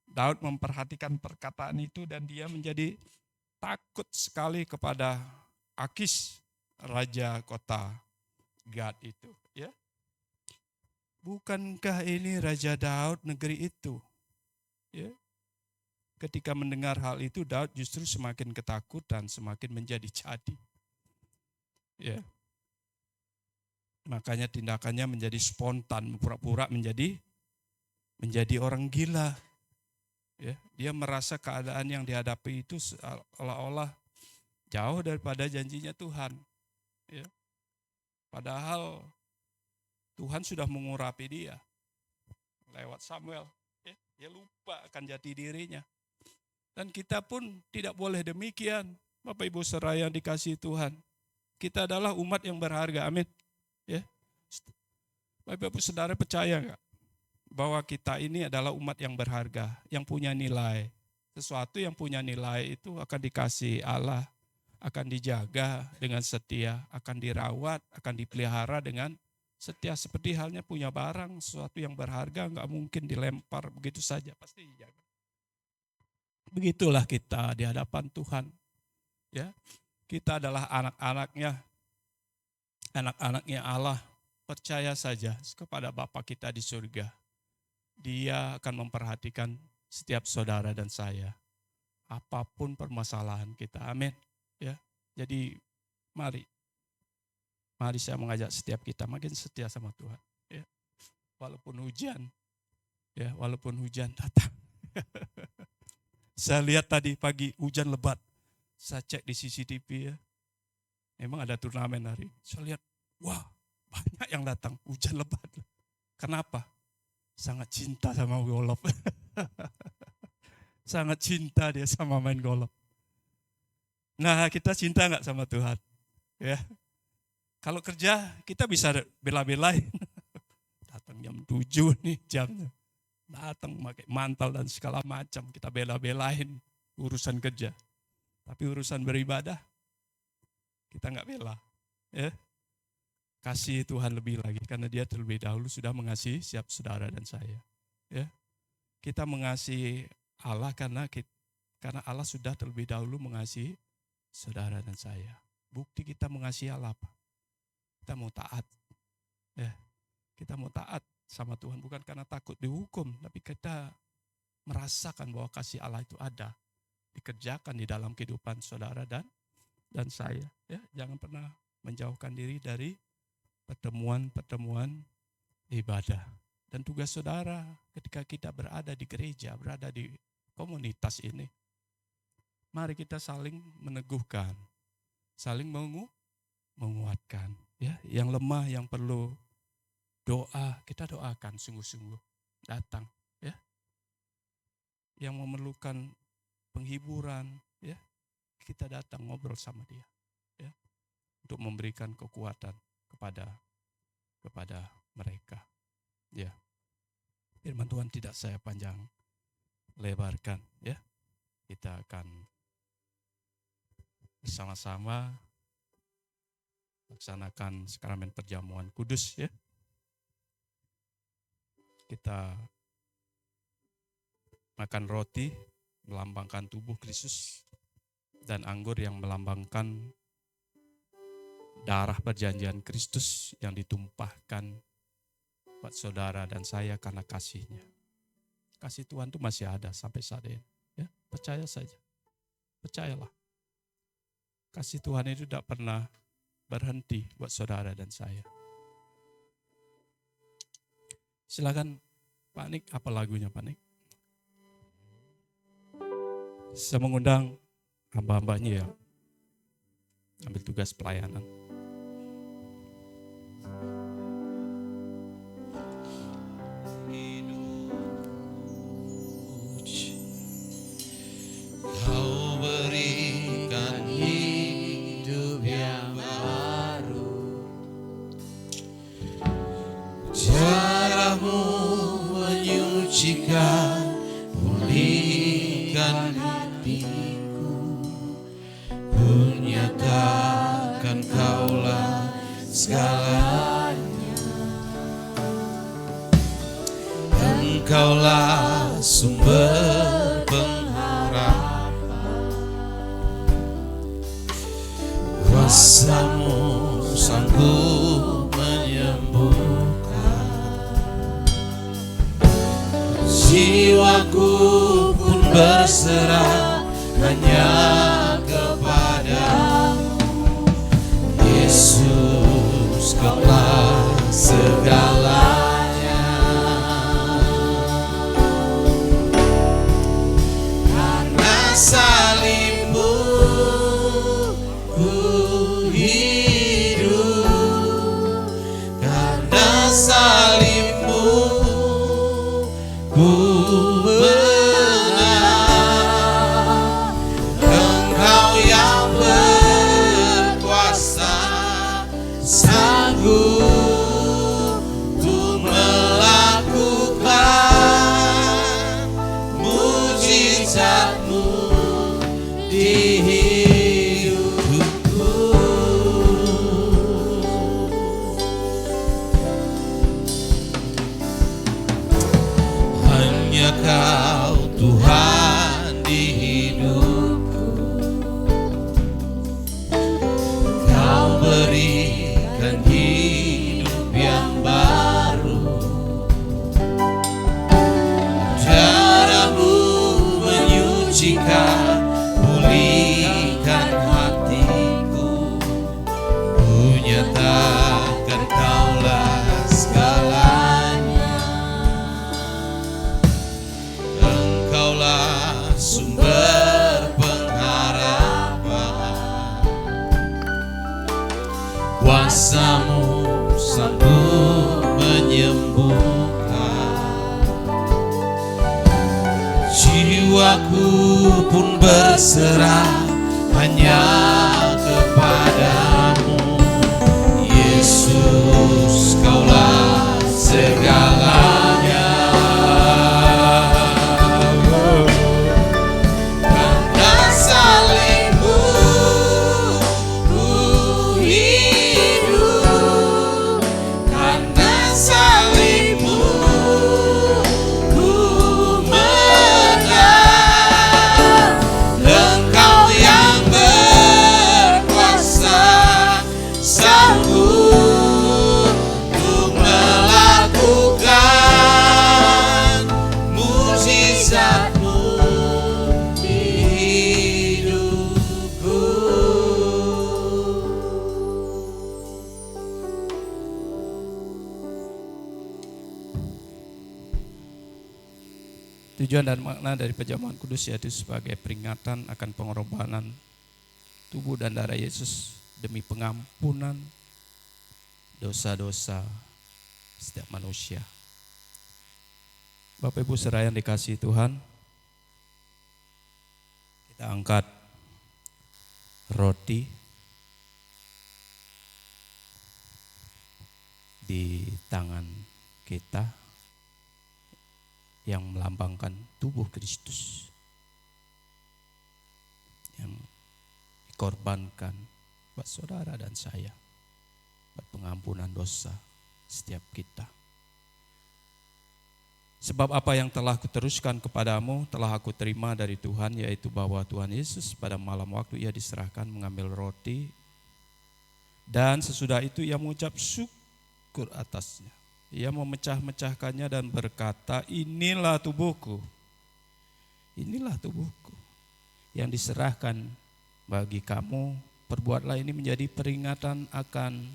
Daud memperhatikan perkataan itu dan dia menjadi takut sekali kepada Akis, raja kota Gad itu, ya. Bukankah ini Raja Daud negeri itu? Ya. Ketika mendengar hal itu, Daud justru semakin ketakutan, semakin menjadi-jadi. Ya. Makanya tindakannya menjadi spontan, pura-pura menjadi orang gila. Ya. Dia merasa keadaan yang dihadapi itu seolah-olah jauh daripada janjinya Tuhan. Ya. Padahal Tuhan sudah mengurapi dia lewat Samuel. Dia lupa akan jati dirinya. Dan kita pun tidak boleh demikian. Bapak Ibu saudara yang dikasihi Tuhan. Kita adalah umat yang berharga. Amin. Ya. Bapak Ibu saudara percaya enggak? Bahwa kita ini adalah umat yang berharga. Yang punya nilai. Sesuatu yang punya nilai itu akan dikasih Allah. Akan dijaga dengan setia, akan dirawat, akan dipelihara dengan setia. Seperti halnya punya barang, sesuatu yang berharga nggak mungkin dilempar begitu saja, pasti dijaga. Begitulah kita di hadapan Tuhan. Ya, kita adalah anak-anaknya Allah. Percaya saja kepada Bapa kita di surga. Dia akan memperhatikan setiap saudara dan saya. Apapun permasalahan kita, amin. Ya, jadi mari Mari saya mengajak setiap kita makin setia sama Tuhan. Ya. Walaupun hujan datang. Saya lihat tadi pagi hujan lebat. Saya cek di CCTV ya. Memang ada turnamen hari. Saya lihat, wah banyak yang datang, hujan lebat. Kenapa? Sangat cinta sama golf. Sangat cinta dia sama main golf. Nah, kita cinta nggak sama Tuhan? Ya. Kalau kerja kita bisa bela-belain. Datang jam 7 nih jamnya. Datang pakai mantel dan segala macam, kita bela-belain urusan kerja. Tapi urusan beribadah kita nggak bela. Ya. Kasih Tuhan lebih lagi karena Dia terlebih dahulu sudah mengasihi siap saudara dan saya. Ya. Kita mengasihi Allah karena Allah sudah terlebih dahulu mengasihi saudara dan saya. Bukti kita mengasihi Allah apa? Kita mau taat. Ya. Kita mau taat sama Tuhan bukan karena takut dihukum, tapi kita merasakan bahwa kasih Allah itu ada, dikerjakan di dalam kehidupan saudara dan saya. Ya, jangan pernah menjauhkan diri dari pertemuan ibadah. Dan tugas saudara ketika kita berada di gereja, berada di komunitas ini, mari kita saling meneguhkan, saling menguatkan. Ya, yang lemah, yang perlu doa, kita doakan sungguh-sungguh. Datang, ya. Yang memerlukan penghiburan, ya, kita datang ngobrol sama dia, ya, untuk memberikan kekuatan kepada mereka, ya. Firman Tuhan tidak saya panjang lebarkan, ya. Kita akan bersama-sama laksanakan sakramen perjamuan kudus, ya. Kita makan roti melambangkan tubuh Kristus dan anggur yang melambangkan darah perjanjian Kristus yang ditumpahkan buat saudara dan saya karena kasih-Nya. Kasih Tuhan itu masih ada sampai saat ini. Ya, percaya saja. Percayalah. Kasih Tuhan itu tidak pernah berhenti buat saudara dan saya. Silakan Pak Nik, apa lagunya Pak Nik? Saya mengundang hamba-hambanya ya, ambil tugas pelayanan. Kau berikan hidup yang baru, caramu menyucikan, pulihkan hatiku, kunyatakan Kaulah segalanya, Engkaulah sumber pengharapan, kuasa-Mu sanggup menyembuhkan, jiwaku pun berserah hanya kepadamu, Yesus Kaulah segalanya. Karena salib-Mu ku hidup, karena salib-Mu ku menang. Engkau yang berkuasa, sanggup untuk melakukan mujizat-Mu di hidupku. Hanya Kau Tuhan di hidupku, Kau berikan kuasa-Mu sanggup menyembuhkan. Jiwaku pun berserah hanya kepadamu, Yesus, Kaulah segalanya. Karena salibmu ku hidup, karena salibmu ku menang. Engkau yang berkuasa sanggup untuk melakukan mukjizat-Mu di hidupku. Tujuan dan makna dari perjamuan kudus yaitu sebagai peringatan akan pengorbanan tubuh dan darah Yesus demi pengampunan dosa-dosa setiap manusia. Bapak Ibu saudara yang dikasihi Tuhan, kita angkat roti di tangan kita yang melambangkan tubuh Kristus yang dikorbankan buat saudara dan saya, buat pengampunan dosa setiap kita. Sebab apa yang telah kuteruskan kepadamu telah aku terima dari Tuhan, yaitu bahwa Tuhan Yesus pada malam waktu Ia diserahkan mengambil roti, dan sesudah itu Ia mengucap syukur atasnya. Ia memecah-mecahkannya dan berkata, inilah tubuhku yang diserahkan bagi kamu. Perbuatlah ini menjadi peringatan akan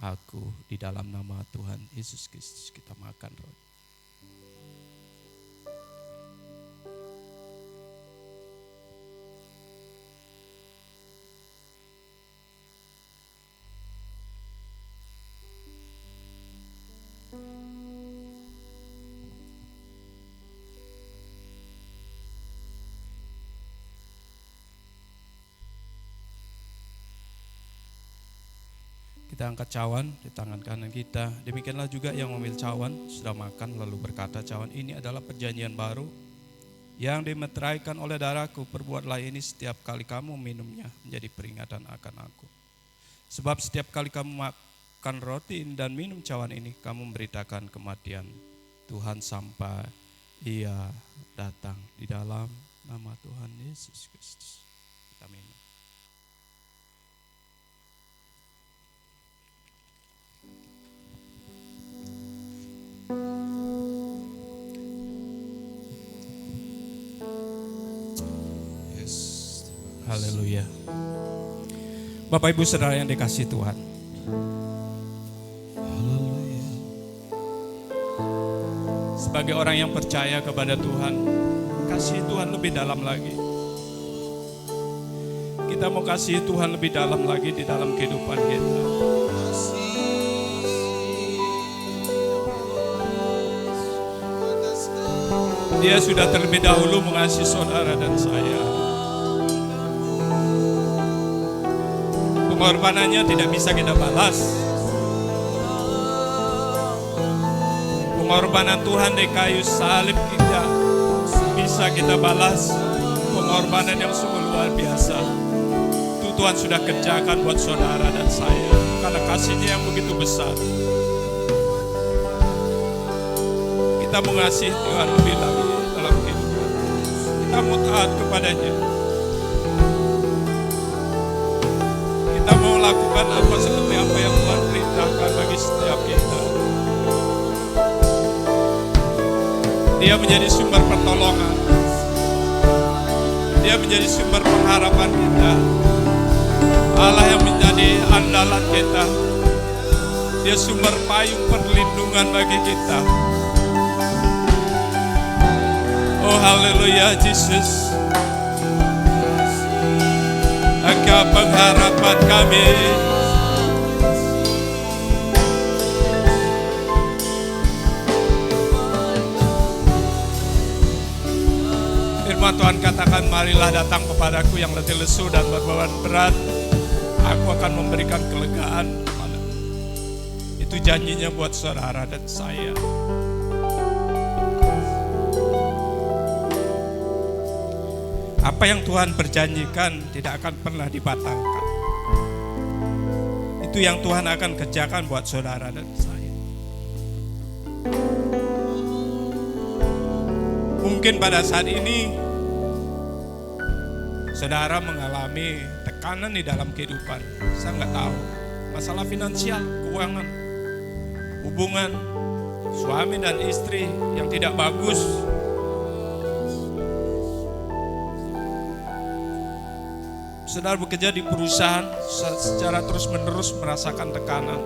aku. Di dalam nama Tuhan Yesus Kristus kita makan roti. Kita angkat cawan di tangan kanan kita. Demikianlah juga yang mengambil cawan sudah makan lalu berkata, cawan ini adalah perjanjian baru yang dimeteraikan oleh darahku. Perbuatlah ini setiap kali kamu minumnya menjadi peringatan akan aku. Sebab setiap kali kamu makan roti dan minum cawan ini, kamu memberitakan kematian Tuhan sampai Ia datang. Di dalam nama Tuhan Yesus Kristus kita minum. Haleluya. Bapak Ibu saudara yang dikasihi Tuhan, sebagai orang yang percaya kepada Tuhan, kasih Tuhan lebih dalam lagi. Kita mau kasih Tuhan lebih dalam lagi di dalam kehidupan kita. Dia sudah terlebih dahulu mengasihi saudara dan saya. Pengorbanannya tidak bisa kita balas. Pengorbanan Tuhan di kayu salib tidak bisa kita balas. Pengorbanan yang sungguh luar biasa. Itu Tuhan sudah kerjakan buat saudara dan saya. Karena kasih-Nya yang begitu besar. Kita mengasihi Tuhan lebih lagi dalam kehidupan. Kita mau taat kepada-Nya. Kita mau lakukan apa seperti apa yang Tuhan perintahkan bagi setiap kita. Dia menjadi sumber pertolongan. Dia menjadi sumber pengharapan kita. Allah yang menjadi andalan kita. Dia sumber payung perlindungan bagi kita. Oh haleluya Yesus. Engkau pengharapan kami. katakan, marilah datang kepadaku yang letih lesu dan berbeban berat, aku akan memberikan kelegaan kepadamu. Itu janjinya buat saudara dan saya. Apa yang Tuhan berjanjikan tidak akan pernah dibatalkan. Itu yang Tuhan akan kerjakan buat saudara dan saya. Mungkin pada saat ini saudara mengalami tekanan di dalam kehidupan. Saya nggak tahu. Masalah finansial, keuangan, hubungan suami dan istri yang tidak bagus. Saudara bekerja di perusahaan secara terus-menerus merasakan tekanan.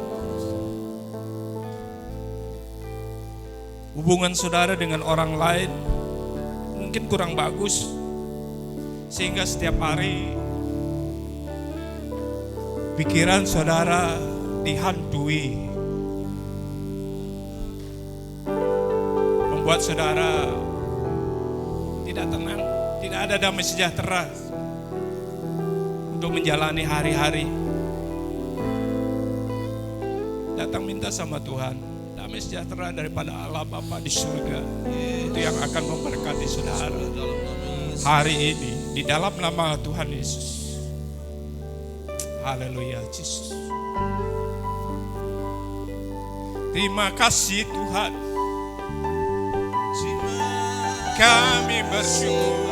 Hubungan saudara dengan orang lain mungkin kurang bagus, sehingga setiap hari pikiran saudara dihantui, membuat saudara tidak tenang, tidak ada damai sejahtera untuk menjalani hari-hari. Datang minta sama Tuhan, damai sejahtera daripada Allah Bapa di surga, itu yang akan memberkati saudara hari ini di dalam nama Tuhan Yesus. Haleluya, Yesus. Terima kasih Tuhan, kami bersyukur.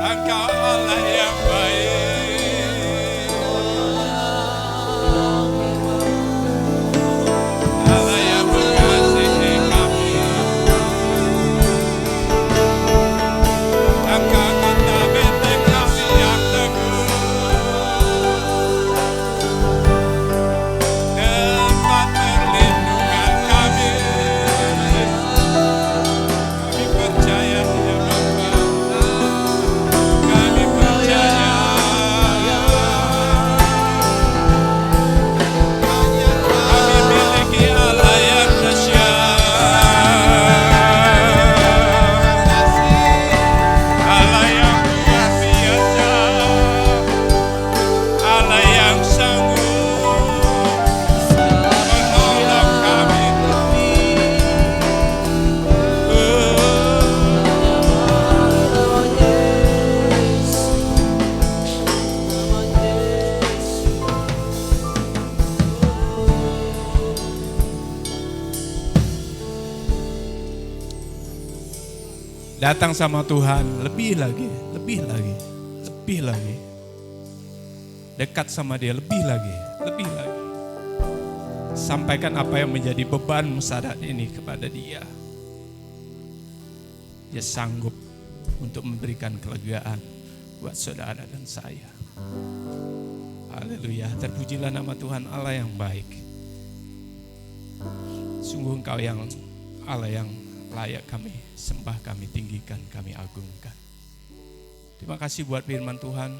Engkau Allah yang baik, Allah yang mengasihi kami. Engkau kota benteng kami yang teguh, tempat perlindungan kami. Kami percaya ya Bapa. Kami percaya kami miliki Allah yang dahsyat, Allah yang luar biasa, Allah yang sanggup menolong kami. Datang sama Tuhan, lebih lagi, lebih lagi, lebih lagi. Dekat sama Dia, lebih lagi, lebih lagi. Sampaikan apa yang menjadi bebanmu saat ini kepada Dia. Dia sanggup untuk memberikan kelegaan buat saudara dan saya. Haleluya, terpujilah nama Tuhan Allah yang baik. Sungguh Engkau yang Allah yang layak kami sembah, kami tinggikan, kami agungkan. Terima kasih buat firman Tuhan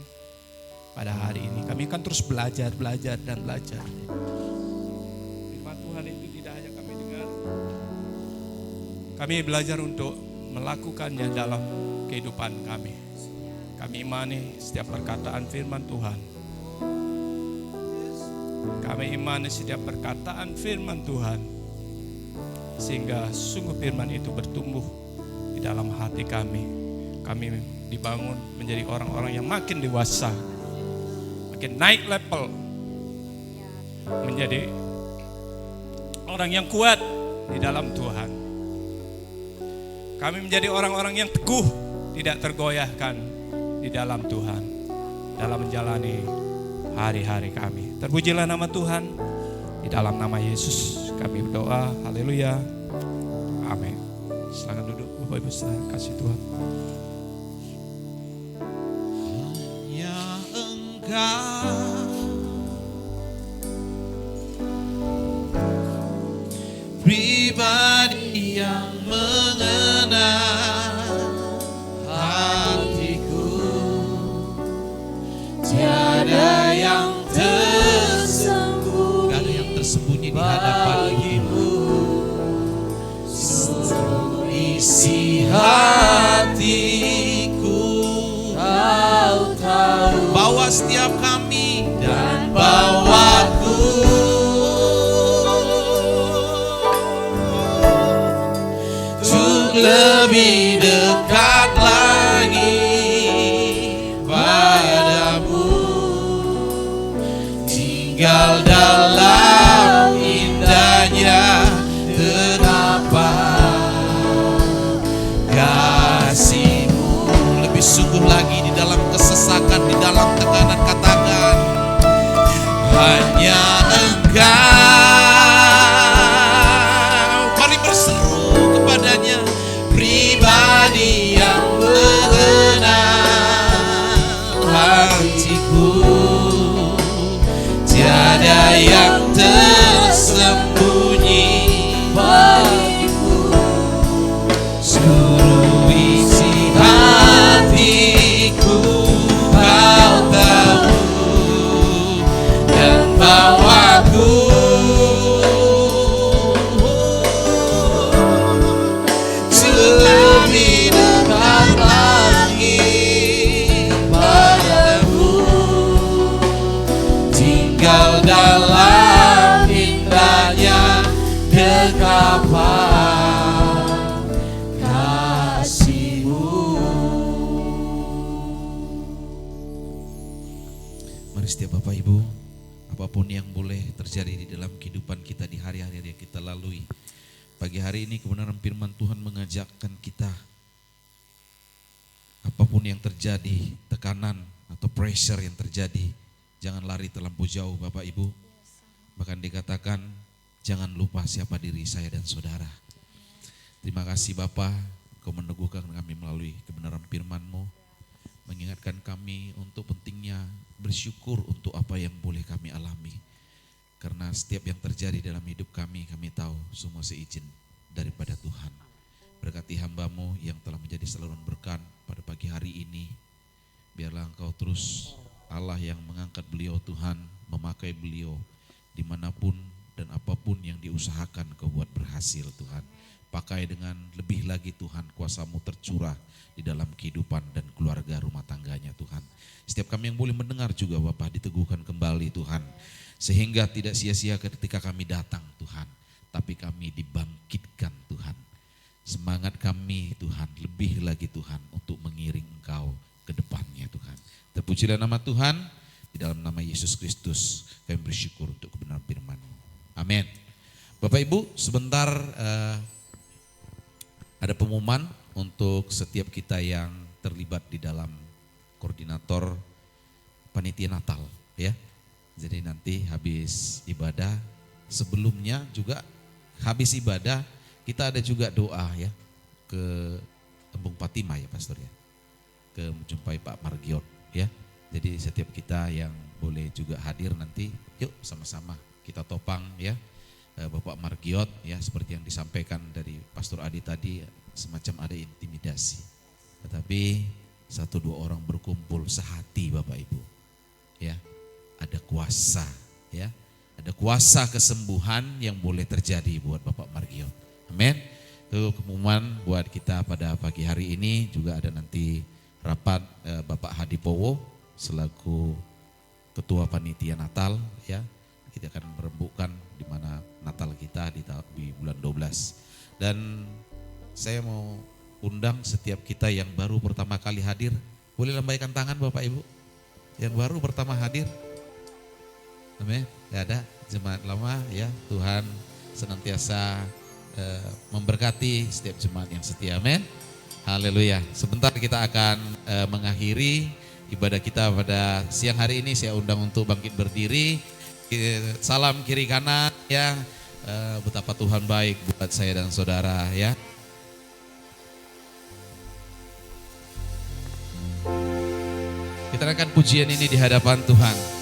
pada hari ini. Kami akan terus belajar dan belajar. Firman Tuhan itu tidak hanya kami dengar, kami belajar untuk melakukannya dalam kehidupan kami. Kami imani setiap perkataan firman Tuhan. Kami imani setiap perkataan firman Tuhan, sehingga sungguh firman itu bertumbuh di dalam hati kami. Kami dibangun menjadi orang-orang yang makin dewasa, makin naik level, menjadi orang yang kuat di dalam Tuhan. Kami menjadi orang-orang yang teguh, tidak tergoyahkan di dalam Tuhan, dalam menjalani hari-hari kami. Terpujilah nama Tuhan. Di dalam nama Yesus kami berdoa. Haleluya. Amin. Silakan duduk Bapak Ibu saya kasih Tuhan. Hanya Engkau pribadi yang mengenal hatiku, tiada yang tersembunyi, gak ada yang tersembunyi di hadapan-Mu. Seluruh setiap kami dan bawaku untuk lebih dekat lagi padamu, tinggal dalam indahnya terapan kasih-Mu. Lebih sungguh lagi di dalam kesesakan, di dalam tekanan, katakan hanya Engkau. Mari berseru kepadanya, pribadi yang mengenal hatiku, tiada yang tersembunyi bagiku. Seluruh isi hatiku Kau tahu, dan bawaku lebih dekat lagi padamu, tinggal dalam indahnya dekapan kasih-Mu. Mari setiap Bapak Ibu, apapun yang boleh terjadi di dalam kehidupan kita di hari-hari yang kita lalui, pagi hari ini kebenaran firman Tuhan mengajakkan kita, apapun yang terjadi, tekanan atau pressure yang terjadi, jangan lari terlampau jauh Bapak Ibu. Bahkan dikatakan jangan lupa siapa diri saya dan saudara. Terima kasih Bapa, Kau meneguhkan kami melalui kebenaran firman-Mu, mengingatkan kami untuk pentingnya bersyukur untuk apa yang boleh kami alami. Karena setiap yang terjadi dalam hidup kami tahu semua seizin daripada Tuhan. Berkati hamba-Mu yang telah menjadi saluran berkat pada pagi hari ini. Biarlah Engkau terus Allah yang mengangkat beliau Tuhan, memakai beliau dimanapun dan apapun yang diusahakan Kau buat berhasil Tuhan. Pakai dengan lebih lagi Tuhan, kuasa-Mu tercurah di dalam kehidupan dan keluarga rumah tangganya Tuhan. Setiap kami yang boleh mendengar juga Bapa diteguhkan kembali Tuhan. Sehingga tidak sia-sia ketika kami datang Tuhan, tapi kami dibangkitkan Tuhan. Semangat kami Tuhan, lebih lagi Tuhan untuk mengiring Engkau ke depannya Tuhan. Terpujilah nama Tuhan, di dalam nama Yesus Kristus kami bersyukur untuk kebenaran firman-Mu. Amin. Bapak Ibu, sebentar ada pengumuman untuk setiap kita yang terlibat di dalam koordinator panitia Natal ya. Jadi nanti habis ibadah, sebelumnya juga habis ibadah kita ada juga doa ya ke Embung Fatima ya Pastor ya, ke menjumpai Pak Margiot ya. Jadi setiap kita yang boleh juga hadir nanti, yuk sama-sama kita topang ya Bapak Margiot ya, seperti yang disampaikan dari Pastor Adi tadi, semacam ada intimidasi. Tetapi 1-2 orang berkumpul sehati Bapak Ibu ya. Ada kuasa ya, ada kuasa kesembuhan yang boleh terjadi buat Bapak Margiot. Amin. Itu pengumuman buat kita pada pagi hari ini. Juga ada nanti rapat Bapak Hadipowo selaku Ketua Panitia Natal ya. Kita akan merembukan di mana Natal kita di bulan 12. Dan saya mau undang setiap kita yang baru pertama kali hadir, boleh lambaikan tangan Bapak Ibu. Yang baru pertama hadir. Amin. Gak ada jemaat lama ya. Tuhan senantiasa memberkati setiap jemaat yang setia. Amin. Haleluya. Sebentar kita akan mengakhiri ibadah kita pada siang hari ini. Saya undang untuk bangkit berdiri. Salam kiri kanan ya. Betapa Tuhan baik buat saya dan saudara ya. Kita akan pujian ini di hadapan Tuhan.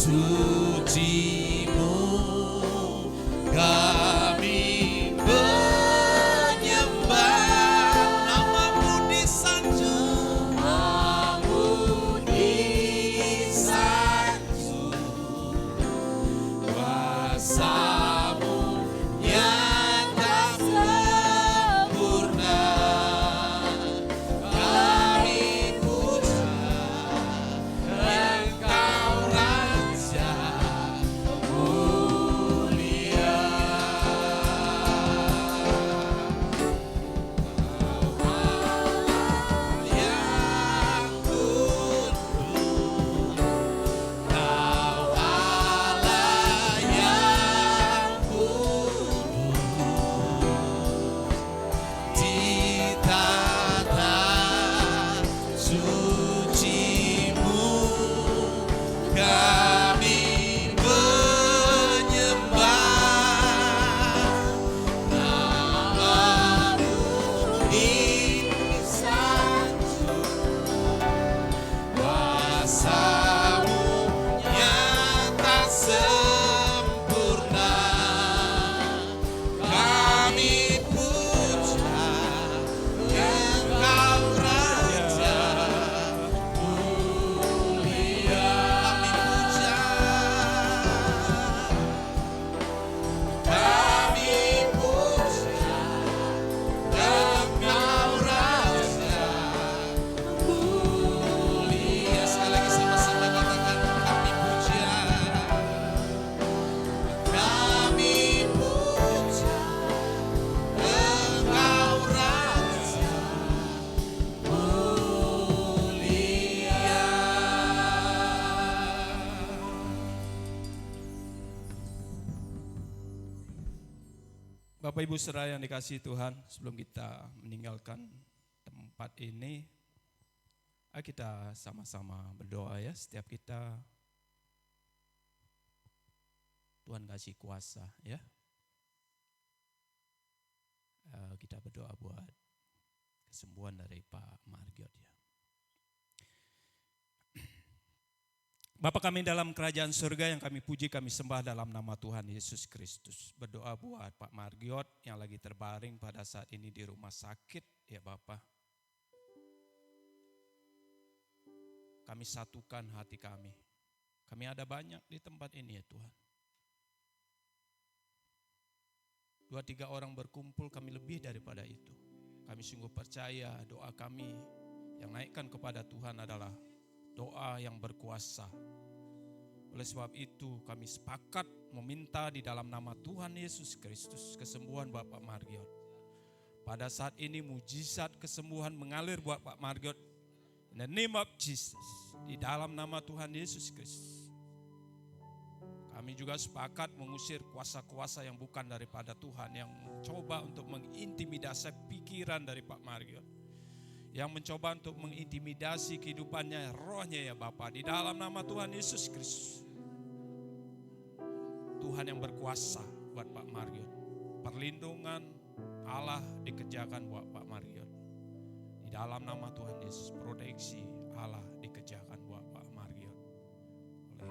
Sucimu, God. Bapak Ibu saudara yang dikasihi Tuhan, sebelum kita meninggalkan tempat ini, ayo kita sama-sama berdoa ya. Setiap kita, Tuhan kasih kuasa ya. Kita berdoa buat kesembuhan dari Pak Margiot ya. Bapa kami dalam kerajaan surga yang kami puji, kami sembah dalam nama Tuhan Yesus Kristus. Berdoa buat Pak Margiot yang lagi terbaring pada saat ini di rumah sakit ya Bapak. Kami satukan hati kami. Kami ada banyak di tempat ini ya Tuhan. 2-3 orang berkumpul, kami lebih daripada itu. Kami sungguh percaya doa kami yang naikkan kepada Tuhan adalah doa yang berkuasa. Oleh sebab itu kami sepakat meminta di dalam nama Tuhan Yesus Kristus kesembuhan Bapak Margiot. Pada saat ini mujizat kesembuhan mengalir buat Pak Margiot. In the name of Jesus. Di dalam nama Tuhan Yesus Kristus. Kami juga sepakat mengusir kuasa-kuasa yang bukan daripada Tuhan, yang mencoba untuk mengintimidasi pikiran dari Pak Margiot, yang mencoba untuk mengintimidasi kehidupannya, rohnya ya Bapa. Di dalam nama Tuhan Yesus Kristus, Tuhan yang berkuasa buat Pak Margiot. Perlindungan Allah dikerjakan buat Pak Margiot. Di dalam nama Tuhan Yesus, proteksi Allah dikerjakan buat Pak Margiot. Oleh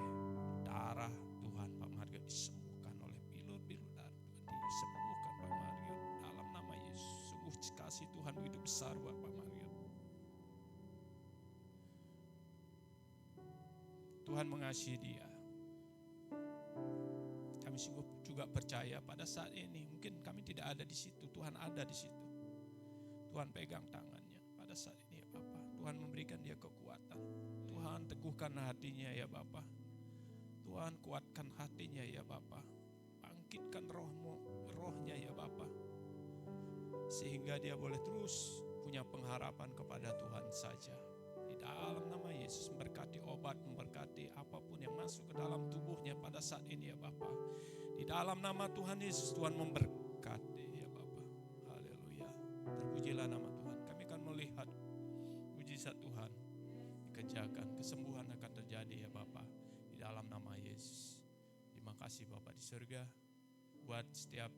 darah Tuhan, Pak Margiot disembuhkan. Oleh bilur-bilur darah Tuhan disembuhkan Pak Margiot. Dalam nama Yesus, sungguh kasih Tuhan begitu besar buat Pak Margiot. Tuhan mengasihi dia. Kami sungguh juga percaya pada saat ini mungkin kami tidak ada di situ, Tuhan ada di situ. Tuhan pegang tangannya pada saat ini ya Bapa. Tuhan memberikan dia kekuatan. Tuhan teguhkan hatinya ya Bapa. Tuhan kuatkan hatinya ya Bapa. Bangkitkan rohnya ya Bapa. Sehingga dia boleh terus punya pengharapan kepada Tuhan saja. Di dalam nama Yesus, memberkati obat, memberkati apapun yang masuk ke dalam tubuhnya pada saat ini ya Bapa. Di dalam nama Tuhan Yesus, Tuhan memberkati ya Bapa. Haleluya. Terpujilah nama Tuhan. Kami akan melihat mujizat Tuhan dikerjakan, kesembuhan akan terjadi ya Bapa. Di dalam nama Yesus. Terima kasih Bapa di surga buat setiap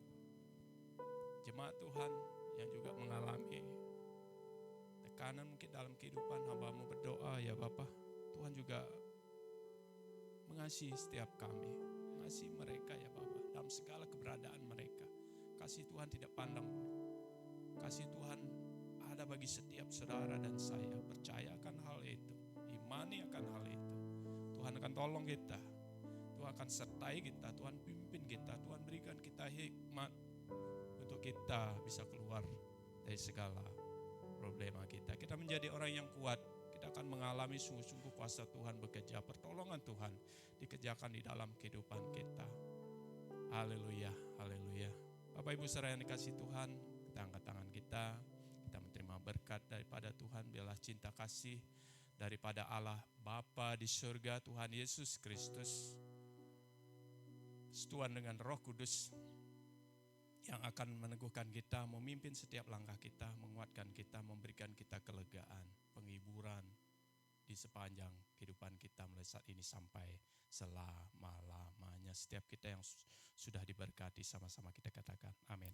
jemaat Tuhan yang juga mengalami tekanan mungkin dalam kehidupan. Hamba-Mu berdoa ya Bapa, Tuhan juga mengasihi setiap kami, mengasihi mereka ya Bapa dalam segala keberadaan mereka. Kasih Tuhan tidak pandang bulu. Kasih Tuhan ada bagi setiap saudara dan saya. Percayakan hal itu, imani akan hal itu. Tuhan akan tolong kita, Tuhan akan sertai kita, Tuhan pimpin kita, Tuhan berikan kita hikmat untuk kita bisa keluar dari segala problema kita. Kita menjadi orang yang kuat. Kita akan mengalami sungguh-sungguh kuasa Tuhan bekerja. Pertolongan Tuhan dikerjakan di dalam kehidupan kita. Haleluya, haleluya. Bapak Ibu saudara yang dikasihi Tuhan, kita angkat tangan kita. Kita menerima berkat daripada Tuhan. Biarlah cinta kasih daripada Allah Bapa di surga, Tuhan Yesus Kristus, setuan dengan Roh Kudus yang akan meneguhkan kita, memimpin setiap langkah kita, menguatkan kita, memberikan kita kelegaan, penghiburan di sepanjang kehidupan kita mulai saat ini sampai selama-lamanya. Setiap kita yang sudah diberkati, sama-sama kita katakan amin.